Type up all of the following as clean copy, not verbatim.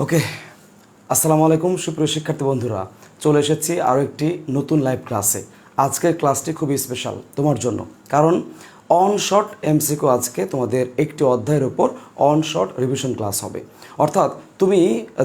ওকে, আসসালামু আলাইকুম সুপ্রিয় শিক্ষার্থী বন্ধুরা, চলে এসেছি আরও একটি নতুন লাইভ ক্লাসে। আজকের ক্লাসটি খুবই স্পেশাল তোমার জন্য, কারণ অন শর্ট এমসিকিউ আজকে তোমাদের একটি অধ্যায়ের উপর অন শর্ট রিভিশন ক্লাস হবে। অর্থাৎ তুমি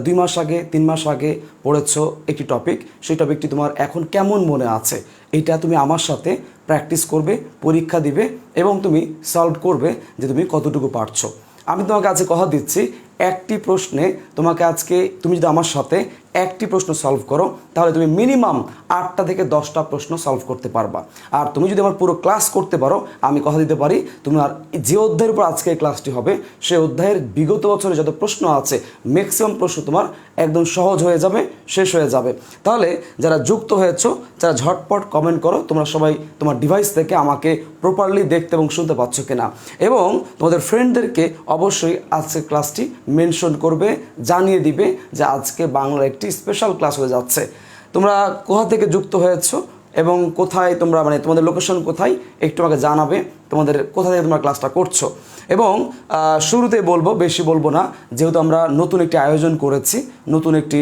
2 মাস আগে 3 মাস আগে পড়েছো একটি টপিক, সেই টপিকটি তোমার এখন কেমন মনে আছে এটা তুমি আমার সাথে প্র্যাকটিস করবে, পরীক্ষা দিবে এবং তুমি সলভ করবে যে তুমি কতটুকু পারছো। আমি তোমাকে আজকে কথা দিচ্ছি, একটি প্রশ্নে তোমাকে আজকে তুমি যদি আমার সাথে একটি প্রশ্ন সলভ করো তাহলে তুমি মিনিমাম 8টা থেকে 10টা প্রশ্ন সলভ করতে পারবা। আর তুমি যদি আমার পুরো ক্লাস করতে পারো, আমি কথা দিতে পারি তোমার যে অধ্যায়ের উপর আজকে এই ক্লাসটি হবে সেই অধ্যায়ের বিগত বছরে যত প্রশ্ন আছে ম্যাক্সিমাম প্রশ্ন তোমার একদম সহজ হয়ে যাবে, শেষ হয়ে যাবে। তাহলে যারা যুক্ত হয়েছো, যারা ঝটপট কমেন্ট করো তোমরা সবাই তোমার ডিভাইস থেকে আমাকে প্রপারলি দেখতে এবং শুনতে পাচ্ছ কিনা, এবং তোমাদের ফ্রেন্ডদেরকে অবশ্যই আজকের ক্লাসটি মেনশন করবে, জানিয়ে দিবে যে আজকে বাংলার একটি স্পেশাল ক্লাস হয়ে যাচ্ছে। তোমরা কোথা থেকে যুক্ত হয়েছো এবং কোথায় তোমরা তোমাদের লোকেশন কোথায় একটু আমাকে জানাবে, তোমাদের কোথা থেকে তোমরা ক্লাসটা করছো। এবং শুরুতে বলবো, বেশি বলবো না, যেহেতু আমরা নতুন একটি আয়োজন করেছি, নতুন একটি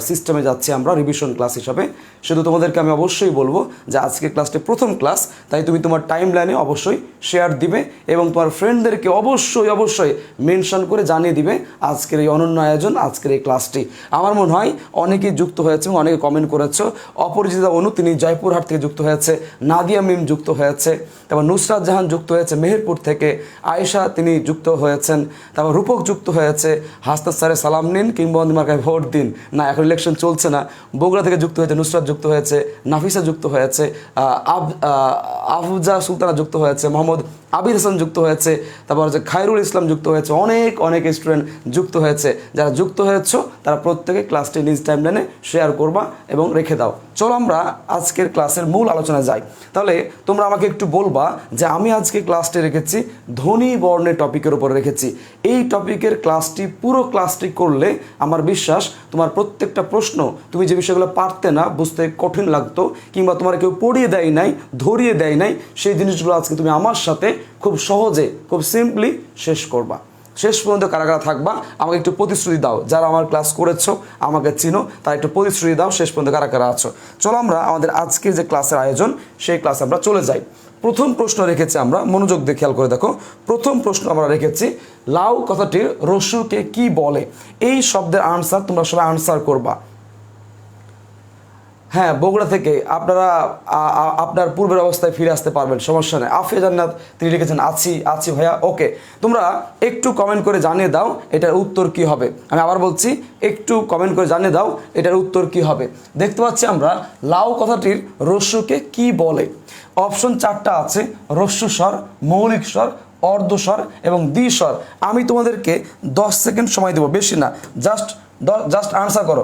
সিস্টেমে যাচ্ছি আমরা রিভিশন ক্লাস হিসাবে, শুধু তোমাদেরকে আমি অবশ্যই বলবো যে আজকে ক্লাসটি প্রথম ক্লাস, তাই তুমি তোমার টাইম লাইনে অবশ্যই শেয়ার দিবে এবং তোমার ফ্রেন্ডদেরকে অবশ্যই মেনশন করে জানিয়ে দিবে আজকের এই অনন্য আয়োজন, আজকের এই ক্লাসটি। আমার মনে হয় অনেকেই যুক্ত হয়েছে এবং অনেকে কমেন্ট করেছো। অপরিচিতা অনু, তিনি জয়পুরহাট থেকে যুক্ত হয়েছে, নাদিয়া মিম যুক্ত হয়েছে, তারপর নুসরাত জাহান যুক্ত হয়েছে মেহেরপুর থেকে, আয়েশা তিনি যুক্ত হয়েছেন, তারপর রূপক যুক্ত হয়েছে, হাসনাত স্যারে সালাম নিন কিংবদন্তি মার্কায় ভোট দিন, না এখন ইলেকশন চলছে না। বগুড়া থেকে যুক্ত হয়েছে নুসরাত যুক্ত হয়েছে, নাফিসা যুক্ত হয়েছে, আফজা সুলতানা যুক্ত হয়েছে, মোহাম্মদ আবির হাসান যুক্ত হয়েছে, তারপর হচ্ছে খায়রুল ইসলাম যুক্ত হয়েছে, অনেক স্টুডেন্ট যুক্ত হয়েছে। যারা যুক্ত হয়েছো তারা প্রত্যেকে ক্লাসটি নিজ টাইমলাইনে শেয়ার করবা এবং রেখে দাও। চলো আমরা আজকের ক্লাসের মূল আলোচনায় যাই। তাহলে তোমরা আমাকে একটু বলবা যে আমি আজকে ক্লাসটি রেখেছি ধ্বনি বর্ণের টপিকের উপরে রেখেছি। এই টপিকের ক্লাসটি, পুরো ক্লাসটি করলে আমার বিশ্বাস তোমার প্রত্যেকটা প্রশ্ন, তুমি যে বিষয়গুলো পারতে না, বুঝতে কঠিন লাগতো কিংবা তোমার কেউ পড়িয়ে দেয় নাই, ধরিয়ে দেয় নাই, সেই জিনিসগুলো আজকে তুমি আমার সাথে খুব সহজে, খুব সিম্পলি শেষ করবা। শেষ পর্যন্ত কারা কারা থাকবা আমাকে একটু প্রতিশ্রুতি দাও। যারা আমার ক্লাস করেছো, আমাকে চিনো, তারা একটু প্রতিশ্রুতি দাও শেষ পর্যন্ত কারা কারা আছো। চলো আমরা আমাদের আজকে যে ক্লাসের আয়োজন সেই ক্লাসে আমরা চলে যাই। প্রথম প্রশ্ন রেখেছি আমরা, মনোযোগ দিয়ে খেয়াল করে দেখো। প্রথম প্রশ্ন আমরা রেখেছি, লাউ কথাটির রস্যুকে কি বলে? এই শব্দের আনসার তোমরা সবাই আনসার করবা। হ্যাঁ, বগুড়া থেকে আপনারা আপনার পূর্বের অবস্থায় ফিরে আসতে পারবেন, সমস্যা নেই। আফিয়া জান্নাত তিনি লিখেছেন আছি ভাইয়া। ওকে, তোমরা একটু কমেন্ট করে জানিয়ে দাও এটার উত্তর কি হবে। আমি আবার বলছি, একটু কমেন্ট করে জানিয়ে দাও এটার উত্তর কি হবে। দেখতে পাচ্ছি আমরা লাউ কথাটির রস্যুকে কি বলে। অপশন 4টা আছে, রস্যু স্বর, মৌলিক স্বর, অর্ধস্বর এবং দ্বিস্বর। আমি তোমাদেরকে 10 সেকেন্ড সময় দেবো, বেশি না, জাস্ট আনসার করো,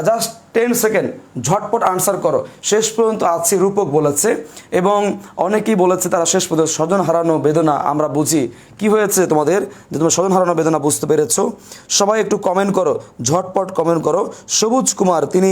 জাস্ট 10 সেকেন্ড ঝটপট আনসার করো। শেষ পর্যন্ত আছি রূপক বলেছে এবং অনেকেই বলেছে তারা শেষ পর্যন্ত স্বজন হারানো বেদনা আমরা বুঝি। কি হয়েছে তোমাদের যে তোমরা স্বজন হারানো বেদনা বুঝতে পেরেছো? সবাই একটু কমেন্ট করো, ঝটপট কমেন্ট করো। সবুজ কুমার তিনি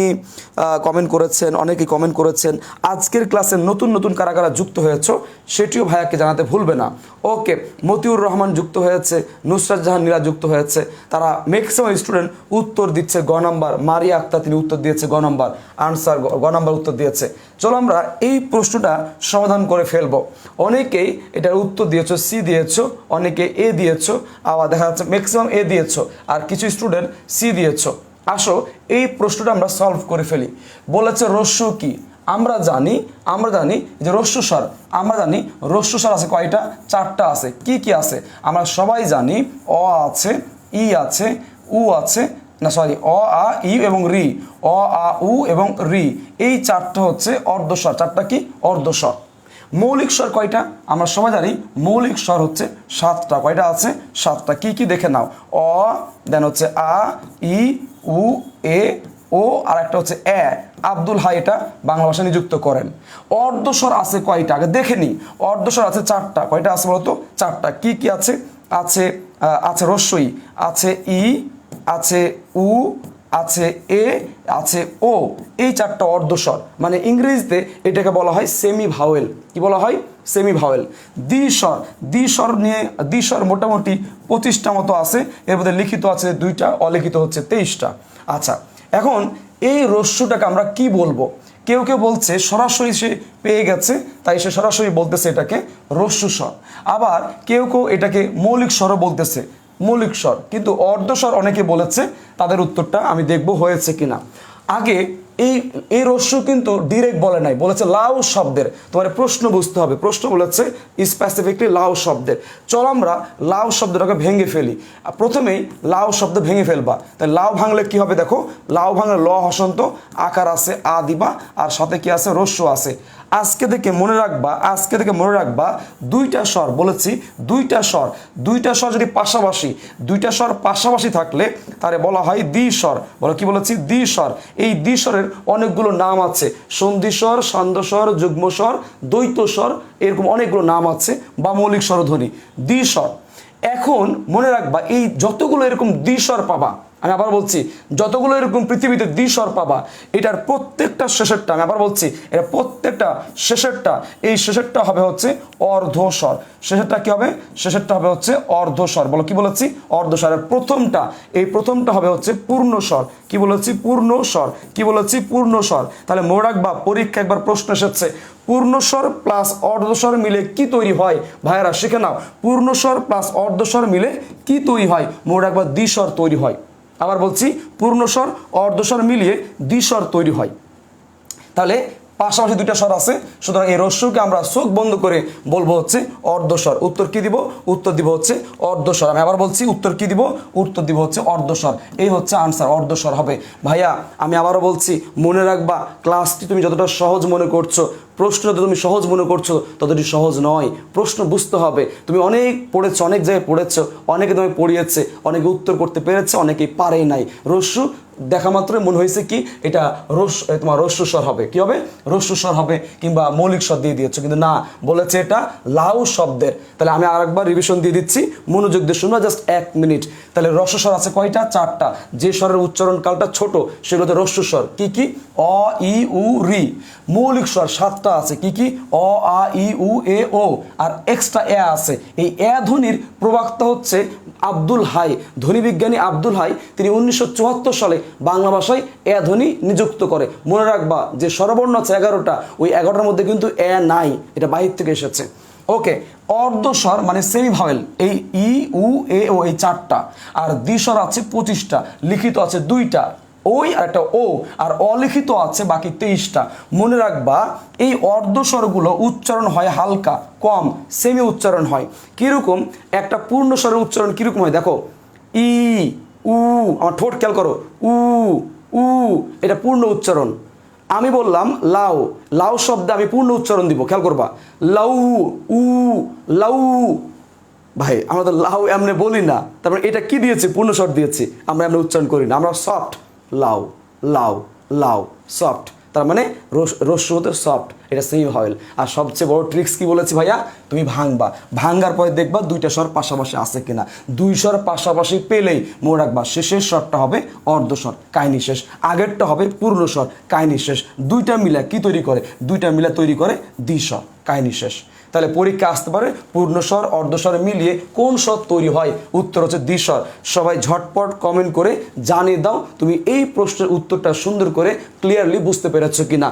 কমেন্ট করেছেন, অনেকেই কমেন্ট করেছেন। আজকের ক্লাসে নতুন কারা কারা যুক্ত হয়েছো সেটিও ভাইয়াকে জানাতে ভুলবে না। ওকে, মতিউর রহমান যুক্ত হয়েছে, নুসরাত জাহান নীলা যুক্ত হয়েছে। তারা ম্যাক্সিমাম স্টুডেন্ট উত্তর দিচ্ছে গ নাম্বার। মারিয়া আক্তার তিনি উত্তর দিয়েছে গ নাম্বার, আনসার গ নাম্বার উত্তর দিয়েছে। চলো আমরা এই প্রশ্নটা সমাধান করে ফেলবো। অনেকেই এটার উত্তর দিয়েছো সি দিয়েছো, অনেকে এ দিয়েছো, আবার দেখা যাচ্ছে ম্যাক্সিমাম এ দিয়েছো, আর কিছু স্টুডেন্ট সি দিয়েছো। আসো এই প্রশ্নটা আমরা সলভ করে ফেলি। বলেছে রস্যু কি? আমরা জানি যে রস্যু স্বর, আমরা জানি রস্যু স্বর আছে কয়টা? 4টা আছে। কি আছে? আমরা সবাই জানি অ আছে, ই আছে, উ আছে, না সরি, অ আ ই এবং রি, অ আ উ এবং রি, এই 4টা হচ্ছে অর্ধস্বর। 4টা কি? অর্ধস্বর। মৌলিক স্বর কয়টা? আমরা সবাই জানি মৌলিক স্বর হচ্ছে 7টা। কয়টা আছে? 7টা। কি দেখে নাও, অ, দেন হচ্ছে আ, ই, উ, এ, ও, আর একটা হচ্ছে এ। আব্দুল হাই এটা বাংলা ভাষা নিযুক্ত করেন। অর্ধস্বর আছে কয়টা আগে দেখে নিই। অর্ধস্বর আছে 4টা। কয়টা আছে বলতো? 4টা। কি আছে? আছে রস্যই, আছে ই, আছে উ, আছে এ, আছে ও। এই 4টা অর্ধস্বর, মানে ইংরেজিতে এটাকে বলা হয় সেমি ভাওয়েল। কি বলা হয়? Semi vowel. দ্বিস্বর নিয়ে দ্বিস্বর মোটামুটি 25টা মতো আছে, এর মধ্যে লিখিত আছে 2টা, অলিখিত হচ্ছে 23টা। আচ্ছা, এখন এই রস্যটাকে আমরা কি বলবো? কেউ কেউ বলছে সরাসরি সে পেয়ে গেছে, তাই সে সরাসরি বলতেছে এটাকে রস্যু স্বর। আবার কেউ কেউ এটাকে মৌলিক স্বরও বলতেছে, মৌলিক স্বর। কিন্তু অর্ধস্বর অনেকে বলেছে, তাদের উত্তরটা আমি দেখব হয়েছে কিনা। আগে এই রস্যু কিন্তু ডিরেক্ট বলে নাই, বলেছে লাউ শব্দের। তোমার প্রশ্ন বুঝতে হবে, প্রশ্ন বলেছে স্পেসিফিকলি লাউ শব্দের। চলো আমরা লাউ শব্দটাকে ভেঙে ফেলি। প্রথমেই লাউ শব্দ ভেঙে ফেলবা। তাই লাউ ভাঙলে কি হবে দেখো, লাউ ভাঙলে ল হসন্ত আকার আছে, আ দিবা, আর সাথে কি আছে, রস্যু আছে। আজকে থেকে মনে রাখবা 2টা স্বর বলেছি, 2টা স্বর যদি পাশাপাশি, 2টা স্বর পাশাপাশি থাকলে তারে বলা হয় দ্বিস্বর। বলো কি বলেছি? দ্বিস্বর। এই দ্বিস্বরের অনেকগুলো নাম আছে, সন্ধিস্বর, সান্ধ্যস্বর, যুগ্মস্বর, দ্বৈতস্বর, এরকম অনেকগুলো নাম আছে, বা মৌলিক স্বরধ্বনি। দ্বিস্বর। এখন মনে রাখবা এই যতগুলো এরকম দ্বিস্বর পাবা, আমি আবার বলছি, যতগুলো এরকম পৃথিবীতে দ্বিস্বর পাবা, এটার প্রত্যেকটা শেষেরটা, আমি আবার বলছি, এটা প্রত্যেকটা শেষেরটা, এই শেষেরটা হবে হচ্ছে অর্ধস্বর। শেষেরটা কি হবে? শেষেরটা হবে হচ্ছে অর্ধস্বর। বলো কি বলেছি? অর্ধস্বরের প্রথমটা, এই প্রথমটা হবে হচ্ছে পূর্ণস্বর। কি বলেছি? পূর্ণস্বর। কি বলেছি? পূর্ণস্বর। তাহলে মনে রাখবা, পরীক্ষা একবার প্রশ্ন এসেছে, পূর্ণস্বর প্লাস অর্ধস্বর মিলে কি তৈরি হয়? ভাইয়েরা শিখে নাও, পূর্ণস্বর প্লাস অর্ধস্বর মিলে কি তৈরি হয়? মনে রাখবা, দ্বিস্বর তৈরি হয়। আবার বলছি, পূর্ণস্বর অর্ধস্বর মিলিয়ে দ্বিস্বর তৈরি হয়। তাহলে পাশাপাশি 2টা স্বর আছে, সুতরাং এই রস্যুকে আমরা চোখ বন্ধ করে বলবো হচ্ছে অর্ধস্বর। উত্তর কি দিব? উত্তর দিব হচ্ছে অর্ধস্বর। আমি আবার বলছি, উত্তর কি দিব? উত্তর দিব হচ্ছে অর্ধস্বর। এই হচ্ছে আনসার, অর্ধস্বর হবে। ভাইয়া আমি আবারও বলছি, মনে রাখবা, ক্লাসটি তুমি যতটা সহজ মনে করছো, প্রশ্ন যত তুমি সহজ মনে করছো, ততটি সহজ নয়। প্রশ্ন বুঝতে হবে। তুমি অনেক পড়েছো, অনেক জায়গায় পড়েছো, অনেকে তুমি পড়িয়েছে, অনেকে উত্তর করতে পেরেছে, অনেকেই পারেই নাই। রস্যু দেখা মাত্রই মনে হয়েছে কি এটা তোমার রস্যু স্বর হবে। কি হবে? রস্যু স্বর হবে, কিংবা মৌলিক স্বর দিয়ে দিয়েছো, কিন্তু না, বলেছে এটা লাউ শব্দের। তাহলে আমি আরেকবার রিভিশন দিয়ে দিচ্ছি, মনোযোগ দিয়ে শুনবা, জাস্ট 1 মিনিট। তাহলে রস্যু স্বর আছে কয়টা? 4টা। যে স্বরের উচ্চারণ কালটা ছোট সেগুলোতে রস্যু স্বর। কি কি? অ, ই, উ, রি। মৌলিক স্বর 7টা আছে। কি কি? অ, আ, ই, উ, এ, ও, আর এক্সট্রা এ আছে। এই এ ধ্বনির প্রবক্তা হচ্ছে আব্দুল হাই, ধ্বনিবিজ্ঞানী আব্দুল হাই। তিনি 1974 সালে বাংলা ভাষায় এ ধ্বনি নিযুক্ত করে। মনে রাখবা যে স্বরবর্ণ আছে 11টা, ওই 11টার মধ্যে কিন্তু এ নাই, এটা বাহির থেকে এসেছে। ওকে, অর্ধস্বর মানে সেমি ভাওয়েল, এই ই, উ, এ, ও, এই 4টা। আর দ্বিস্বর আছে 25টা, লিখিত আছে 2টা, ওই আর একটা ও, আর অলিখিত আছে বাকি 23টা। মনে রাখবা এই অর্ধস্বরগুলো উচ্চারণ হয় হালকা, কম, সেমি উচ্চারণ হয়। কিরকম? একটা পূর্ণ স্বরের উচ্চারণ কিরকম হয় দেখো, ই, উ, আমার ঠোঁট খেয়াল করো, উ, উ, এটা পূর্ণ উচ্চারণ। আমি বললাম লাউ, লাউ শব্দে আমি পূর্ণ উচ্চারণ দিব, খেয়াল করবা, লাউ, উ, লাউ। ভাই আমরা তো লাউ এমনি বলি না, তারপরে এটা কি দিয়েছি? পূর্ণ স্বর দিয়েছি, আমরা এমনি উচ্চারণ করি না, আমরা সফট, লাউ, লাউ, লাউ, সফট। তার মানে রস্যু হতে সফট, এটা সেমি ভাওয়েল। আর সবচেয়ে বড় ট্রিক্স কি বলেছি ভাইয়া? তুমি ভাঙবা, ভাঙ্গার পরে দেখবা 2টা স্বর পাশাপাশি আছে কিনা। 2 স্বর পাশাপাশি পেলেই মনে রাখবা শেষের স্বরটা হবে অর্ধস্বর, কাহিনী শেষ। আগেরটা হবে পূর্ণ স্বর, কাহিনী শেষ। 2টা মিলা কি তৈরি করে? 2টা মিলা তৈরি করে দ্বিস্বর, কাহিনী শেষ। তাহলে পরীক্ষা আসতে পারে পূর্ণস্বর অর্ধস্বর মিলিয়ে কোন স্বর তৈরি হয়? উত্তর হচ্ছে দ্বিস্বর। সবাই ঝটপট কমেন্ট করে জানিয়ে দাও তুমি এই প্রশ্নের উত্তরটা সুন্দর করে ক্লিয়ারলি বুঝতে পেরেছো কিনা।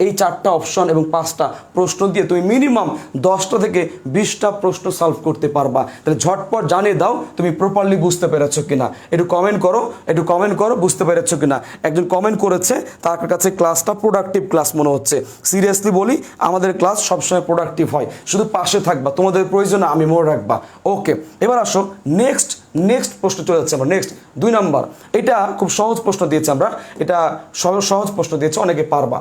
এই 4টা অপশন এবং 5টা প্রশ্ন দিয়ে তুমি মিনিমাম 10টা থেকে 20টা প্রশ্ন সলভ করতে পারবা। তাহলে ঝটপট জানিয়ে দাও তুমি প্রপারলি বুঝতে পেরেছো কিনা। একটু কমেন্ট করো বুঝতে পেরেছো কিনা। একজন কমেন্ট করেছে, তার কাছে ক্লাসটা প্রোডাক্টিভ ক্লাস মনে হচ্ছে। সিরিয়াসলি বলি, আমাদের ক্লাস সবসময় প্রোডাক্টিভ হয়, শুধু পাশে থাকবা, তোমাদের প্রয়োজনে আমি মনে রাখবা। ওকে, এবার আসো নেক্সট প্রশ্ন চলে যাচ্ছে আমরা। নেক্সট 2 নাম্বার, এটা খুব সহজ প্রশ্ন দিয়েছে আমরা, এটা সহজ প্রশ্ন দিয়েছে, অনেকে পারবা।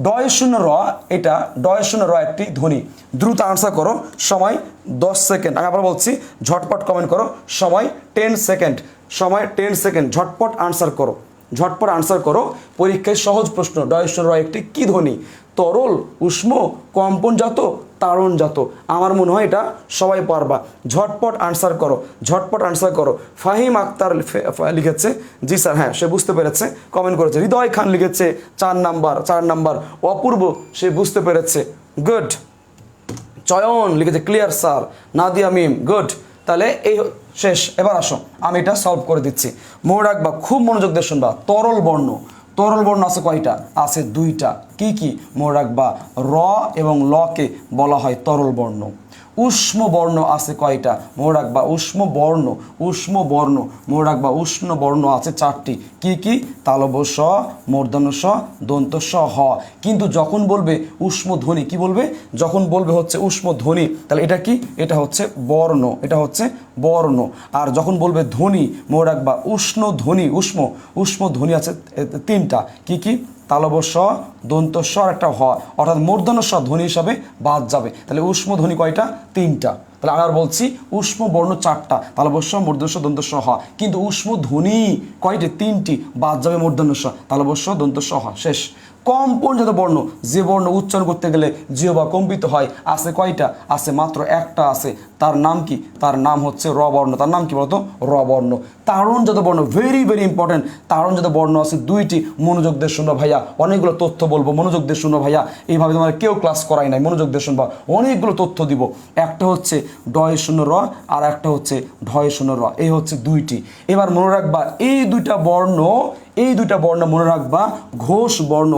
ডয় শূন্য র, এটা ডয় শূন্য র একটি ধ্বনি। দ্রুত আনসার করো, সময় 10 সেকেন্ড। আমি আবার বলছি, ঝটপট কমেন্ট করো, সময় 10 সেকেন্ড, সময় 10 সেকেন্ড, ঝটপট আনসার করো। পরীক্ষায় সহজ প্রশ্ন, ডয় শূন্য র একটি কি ধ্বনি? তরল, উষ্ণ, কম্পনজাত, তাড়নজাত। আমার মনে হয় এটা সবাই পারবা। ঝটপট আনসার করো। ফাহিম আক্তার লিখেছে, জি স্যার, হ্যাঁ সে বুঝতে পেরেছে, কমেন্ট করেছে। হৃদয় খান লিখেছে 4 নাম্বার। অপূর্ব, সে বুঝতে পেরেছে, গুড। চয়ন লিখেছে ক্লিয়ার স্যার। নাদিয়া মিম গুড। তাহলে এই শেষ। এবার আসো আমি এটা সলভ করে দিচ্ছি। মনে রাখবা, খুব মনোযোগ দিয়ে শুনবা। তরল বর্ণ, তরল বর্ণ আছে কয়টা? আছে দুইটা। কি কি? মনে রাখবা, র এবং লকে বলা হয় তরল বর্ণ। উষ্ম বর্ণ আছে কয়টা? মনে রাখবা, উষ্ম বর্ণ, উষ্ম বর্ণ মনে রাখবা, উষ্ণ বর্ণ আছে চারটি। কি কি? তালব্য স, মূর্ধন্য স, দন্ত স, হ। কিন্তু যখন বলবে উষ্ম ধ্বনি, কি বলবে? যখন বলবে হচ্ছে উষ্ম ধ্বনি, তাহলে এটা কি? এটা হচ্ছে বর্ণ, এটা হচ্ছে বর্ণ। আর যখন বলবে ধ্বনি, মনে রাখবা উষ্ণ ধ্বনি, উষ্ম, উষ্ম ধ্বনি আছে তিনটা। কি কি? তালব্য স, দন্ত স আর একটা হ, অর্থাৎ মূর্ধন্য স ধ্বনি হিসাবে বাদ যাবে। তাহলে উষ্ম ধ্বনি কয়টা? তিনটা। তাহলে আবার বলছি, উষ্ম বর্ণ চারটা, তালব্য স, মূর্ধন্য স, দন্ত স, হ। কিন্তু উষ্ম ধ্বনি কয়টি? তিনটি, বাদ যাবে মূর্ধন্য স, তালব্য স, দন্ত স, হ। শেষ। কম্পনজাত বর্ণ, যে বর্ণ উচ্চারণ করতে গেলে জিহ্বা কম্পিত হয়, আছে কয়টা? আছে মাত্র একটা আছে। তার নাম কি? তার নাম হচ্ছে র বর্ণ। তার নাম কি বলতো? র বর্ণ। তাড়নজাত বর্ণ, ভেরি ভেরি ইম্পর্টেন্ট। তাড়নজাত বর্ণ আছে দুইটি। মনোযোগ দিয়ে শুনো ভাইয়া, অনেকগুলো তথ্য বলবো, মনোযোগ দিয়ে শুনো ভাইয়া। এইভাবে তোমার কেউ ক্লাস করাই নাই, মনোযোগ দিয়ে শুনবা, অনেকগুলো তথ্য দিব। একটা হচ্ছে ডয় শূন্য র, আর একটা হচ্ছে ঢয় শূন্য র। এই হচ্ছে দুইটি। এবার মনে রাখবা, এই দুইটা বর্ণ, এই দুইটা বর্ণ মনে রাখবা ঘোষ বর্ণ।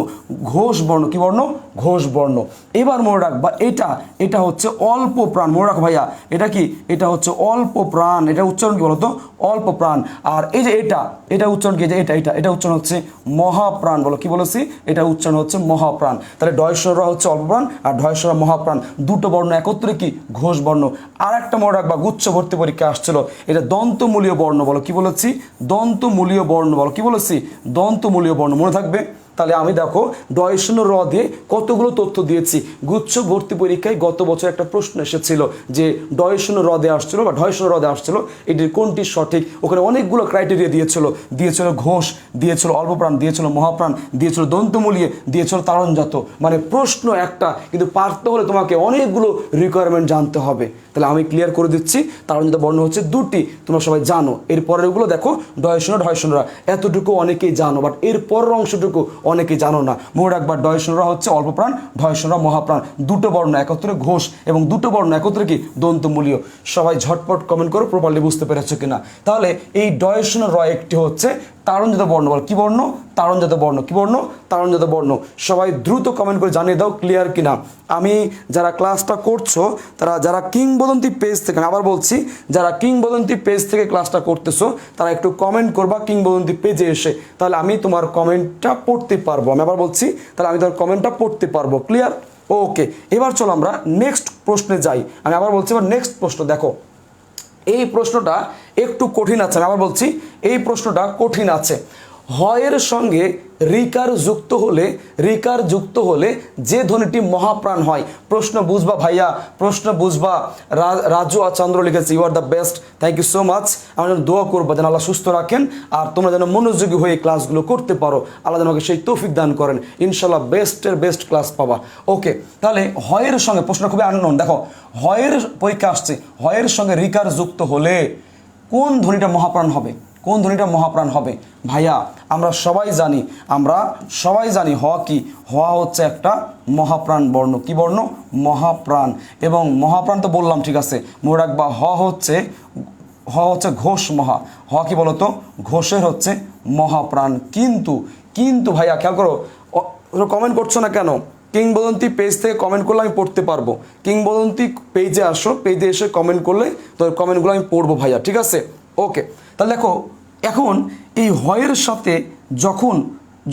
ঘোষ বর্ণ কি বর্ণ? ঘোষ বর্ণ। এবার মনে রাখবা, এটা এটা হচ্ছে অল্প প্রাণ। মনে রাখো ভাইয়া, এটা কি? এটা হচ্ছে অল্প প্রাণ। এটা উচ্চারণ কি বলতো? অল্প প্রাণ। আর এই যে এটা, এটা উচ্চারণ কি? যে এটা এটা এটা উচ্চারণ হচ্ছে মহাপ্রাণ। বলো, কি বলেছি? এটা উচ্চারণ হচ্ছে মহাপ্রাণ। তাহলে ডয়স্বর হচ্ছে অল্প প্রাণ আর ঢয়স্বর মহাপ্রাণ। দুটো বর্ণ একত্রে কি? ঘোষ বর্ণ। আর একটা মনে রাখবা, গুচ্ছ ভর্তি পরীক্ষা আসছিল, এটা দন্তমূলীয় বর্ণ। বলো, কি বলেছি? দন্তমূলীয় বর্ণ। বলো, কি বলেছি? দন্তমূলীয় বর্ণ। মনে থাকবে? তাহলে আমি দেখো ডয় শূন্য র দিয়ে কতগুলো তথ্য দিয়েছি। গুচ্ছ ভর্তি পরীক্ষায় গত বছর একটা প্রশ্ন এসেছিল যে ডয় শূন্য র দিয়ে আসছিল বা ঢয় শূন্য র দিয়ে আসছিল, এটির কোনটি সঠিক? ওখানে অনেকগুলো ক্রাইটেরিয়া দিয়েছিল। দিয়েছিল ঘোষ, দিয়েছিল অল্পপ্রাণ, দিয়েছিল মহাপ্রাণ, দিয়েছিল দন্তমূলীয়, দিয়েছিল তাড়নজাত। মানে প্রশ্ন একটা, কিন্তু পারতে হলে তোমাকে অনেকগুলো রিকোয়ারমেন্ট জানতে হবে। তাহলে আমি ক্লিয়ার করে দিচ্ছি, তাড়নজাত বর্ণ হচ্ছে দুটি, তোমরা সবাই জানো। এর পরেরগুলো দেখো ডয় শূন্য ঢয় শূন্য রা, এতটুকু অনেকেই জানো, বাট এর পরের অংশটুকু অনেকেই জানো না। মনে রাখবা, ডয় শূন্য রা হচ্ছে অল্প প্রাণ, ঢয় শূন্য রা মহাপ্রাণ। দুটো বর্ণ একত্রে ঘোষ এবং দুটো বর্ণ একত্রে কি? দন্তমূলীয়। সবাই ঝটপট কমেন্ট করো প্রপারলি বুঝতে পেরেছো কিনা। তাহলে এই ডয় শূন্য র একটি হচ্ছে তাড়নজাত বর্ণ। বল, কি বর্ণ? তাড়নজাত বর্ণ। কি বর্ণ? তাড়নজাত বর্ণ। সবাই দ্রুত কমেন্ট করে জানিয়ে দাও ক্লিয়ার কিনা। আমি যারা ক্লাসটা করছো, তারা যারা কিংবদন্তি পেজ থেকে, আমি আবার বলছি, যারা কিংবদন্তি পেজ থেকে ক্লাসটা করতেছো, তারা একটু কমেন্ট করবা কিংবদন্তি পেজে এসে, তাহলে আমি তোমার কমেন্টটা পড়তে পারবো। আমি আবার বলছি, তাহলে আমি তোমার কমেন্টটা পড়তে পারবো। ক্লিয়ার? ওকে, এবার চলো আমরা নেক্সট প্রশ্নে যাই। আমি আবার বলছি, এবার নেক্সট প্রশ্ন দেখো। এই প্রশ্নটা একটু কঠিন আছে। আমি আবার বলছি, এই প্রশ্নটা কঠিন আছে। হয়ের সঙ্গে রিকার যুক্ত হলে যে ধ্বনিটি মহাপ্রাণ হয়। প্রশ্ন বুঝবা ভাইয়া, প্রশ্ন বুঝবা। রাজু চন্দ্র লিখেছে, you are the best, thank you so much. আমার জন্য দোয়া করবো যেন আল্লাহ সুস্থ রাখেন, আর তোমরা যেন মনোযোগী হয়ে ক্লাসগুলো করতে পারো। আল্লাহ যেন আমাকে সেই তৌফিক দান করেন। ইনশাল্লাহ বেস্টের বেস্ট ক্লাস পাবা। ওকে, তাহলে হয়ের সঙ্গে, প্রশ্ন খুবই আননোন। দেখো, হয়ের পরীক্ষা আসছে, হয়ের সঙ্গে রিকার যুক্ত হলে কোন ধ্বনিটা মহাপ্রাণ হবে? কোন ধ্বনিটা মহাপ্রাণ হবে? ভাইয়া আমরা সবাই জানি হ কি? হ হচ্ছে একটা মহাপ্রাণ বর্ণ। কি বর্ণ? মহাপ্রাণ। এবং মহাপ্রাণ তো বললাম, ঠিক আছে। মনে রাখবা, হ হচ্ছে ঘোষ মহা। হ কি বলতো? ঘোষের হচ্ছে মহাপ্রাণ। কিন্তু ভাইয়া খেয়াল করো, কমেন্ট করছো না কেন? কিংবদন্তি পেজ থেকে কমেন্ট করলে আমি পড়তে পারবো। কিংবদন্তি পেজে আসো, পেজে এসে কমেন্ট করলে তোর কমেন্টগুলো আমি পড়বো ভাইয়া, ঠিক আছে? ওকে, তাহলে দেখো, এখন এই হয়ের সাথে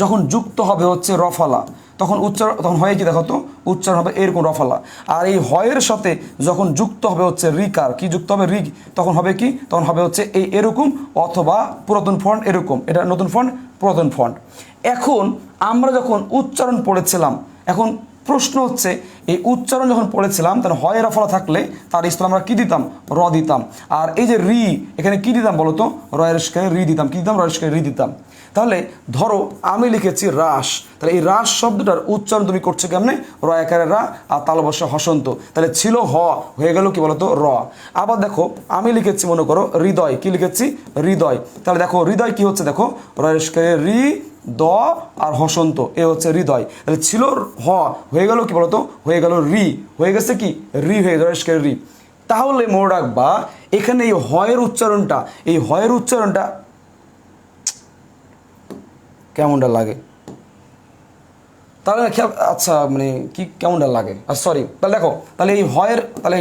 যখন যুক্ত হবে হচ্ছে রফালা, তখন হয় কি? দেখো তো, উচ্চারণ হবে এরকম রফালা। আর এই হয়ের সাথে যখন যুক্ত হবে হচ্ছে রিকার, কি যুক্ত হবে? রিগ। তখন হবে কি? তখন হবে হচ্ছে এই এরকম, অথবা পুরাতন ফন্ট এরকম। এটা নতুন ফন্ট, পুরাতন ফন্ট। এখন আমরা যখন উচ্চারণ পড়েছিলাম, এখন প্রশ্ন হচ্ছে, এই উচ্চারণ যখন পড়েছিলাম, তাহলে হয় রফলা থাকলে তার স্থলে আমরা কি দিতাম? র দিতাম। আর এই যে রি, এখানে কি দিতাম বলতো? রয়ের স্কারে রি দিতাম। কি দিতাম? রয়ের স্কারে রি দিতাম। তাহলে ধরো আমি লিখেছি রাস, তাহলে এই রাস শব্দটার উচ্চারণ তুমি করছো কেমনে? র একারে রা আর তালবস্য হসন্ত। তাহলে ছিল হ, হয়ে গেল কি বলতো? র। আবার দেখো, আমি লিখেছি মনে করো হৃদয়। কি লিখেছি? হৃদয়। তাহলে দেখো হৃদয় কি হচ্ছে? দেখো রয়ের স্কারে রি দ আর হসন্ত এ হচ্ছে হৃদয়। তাহলে ছিল হ, হয়ে গেল কি বলতো, হয়ে গেল রি, হয়ে গেছে কি রি, হয়ে গেল রি। তাহলে মনে রাখবা এখানে এই হয়ের উচ্চারণটা, এই হয়ের উচ্চারণটা কেমনটা লাগে তাহলে আচ্ছা মানে কি কেমনটা লাগে, সরি তাহলে দেখো, তাহলে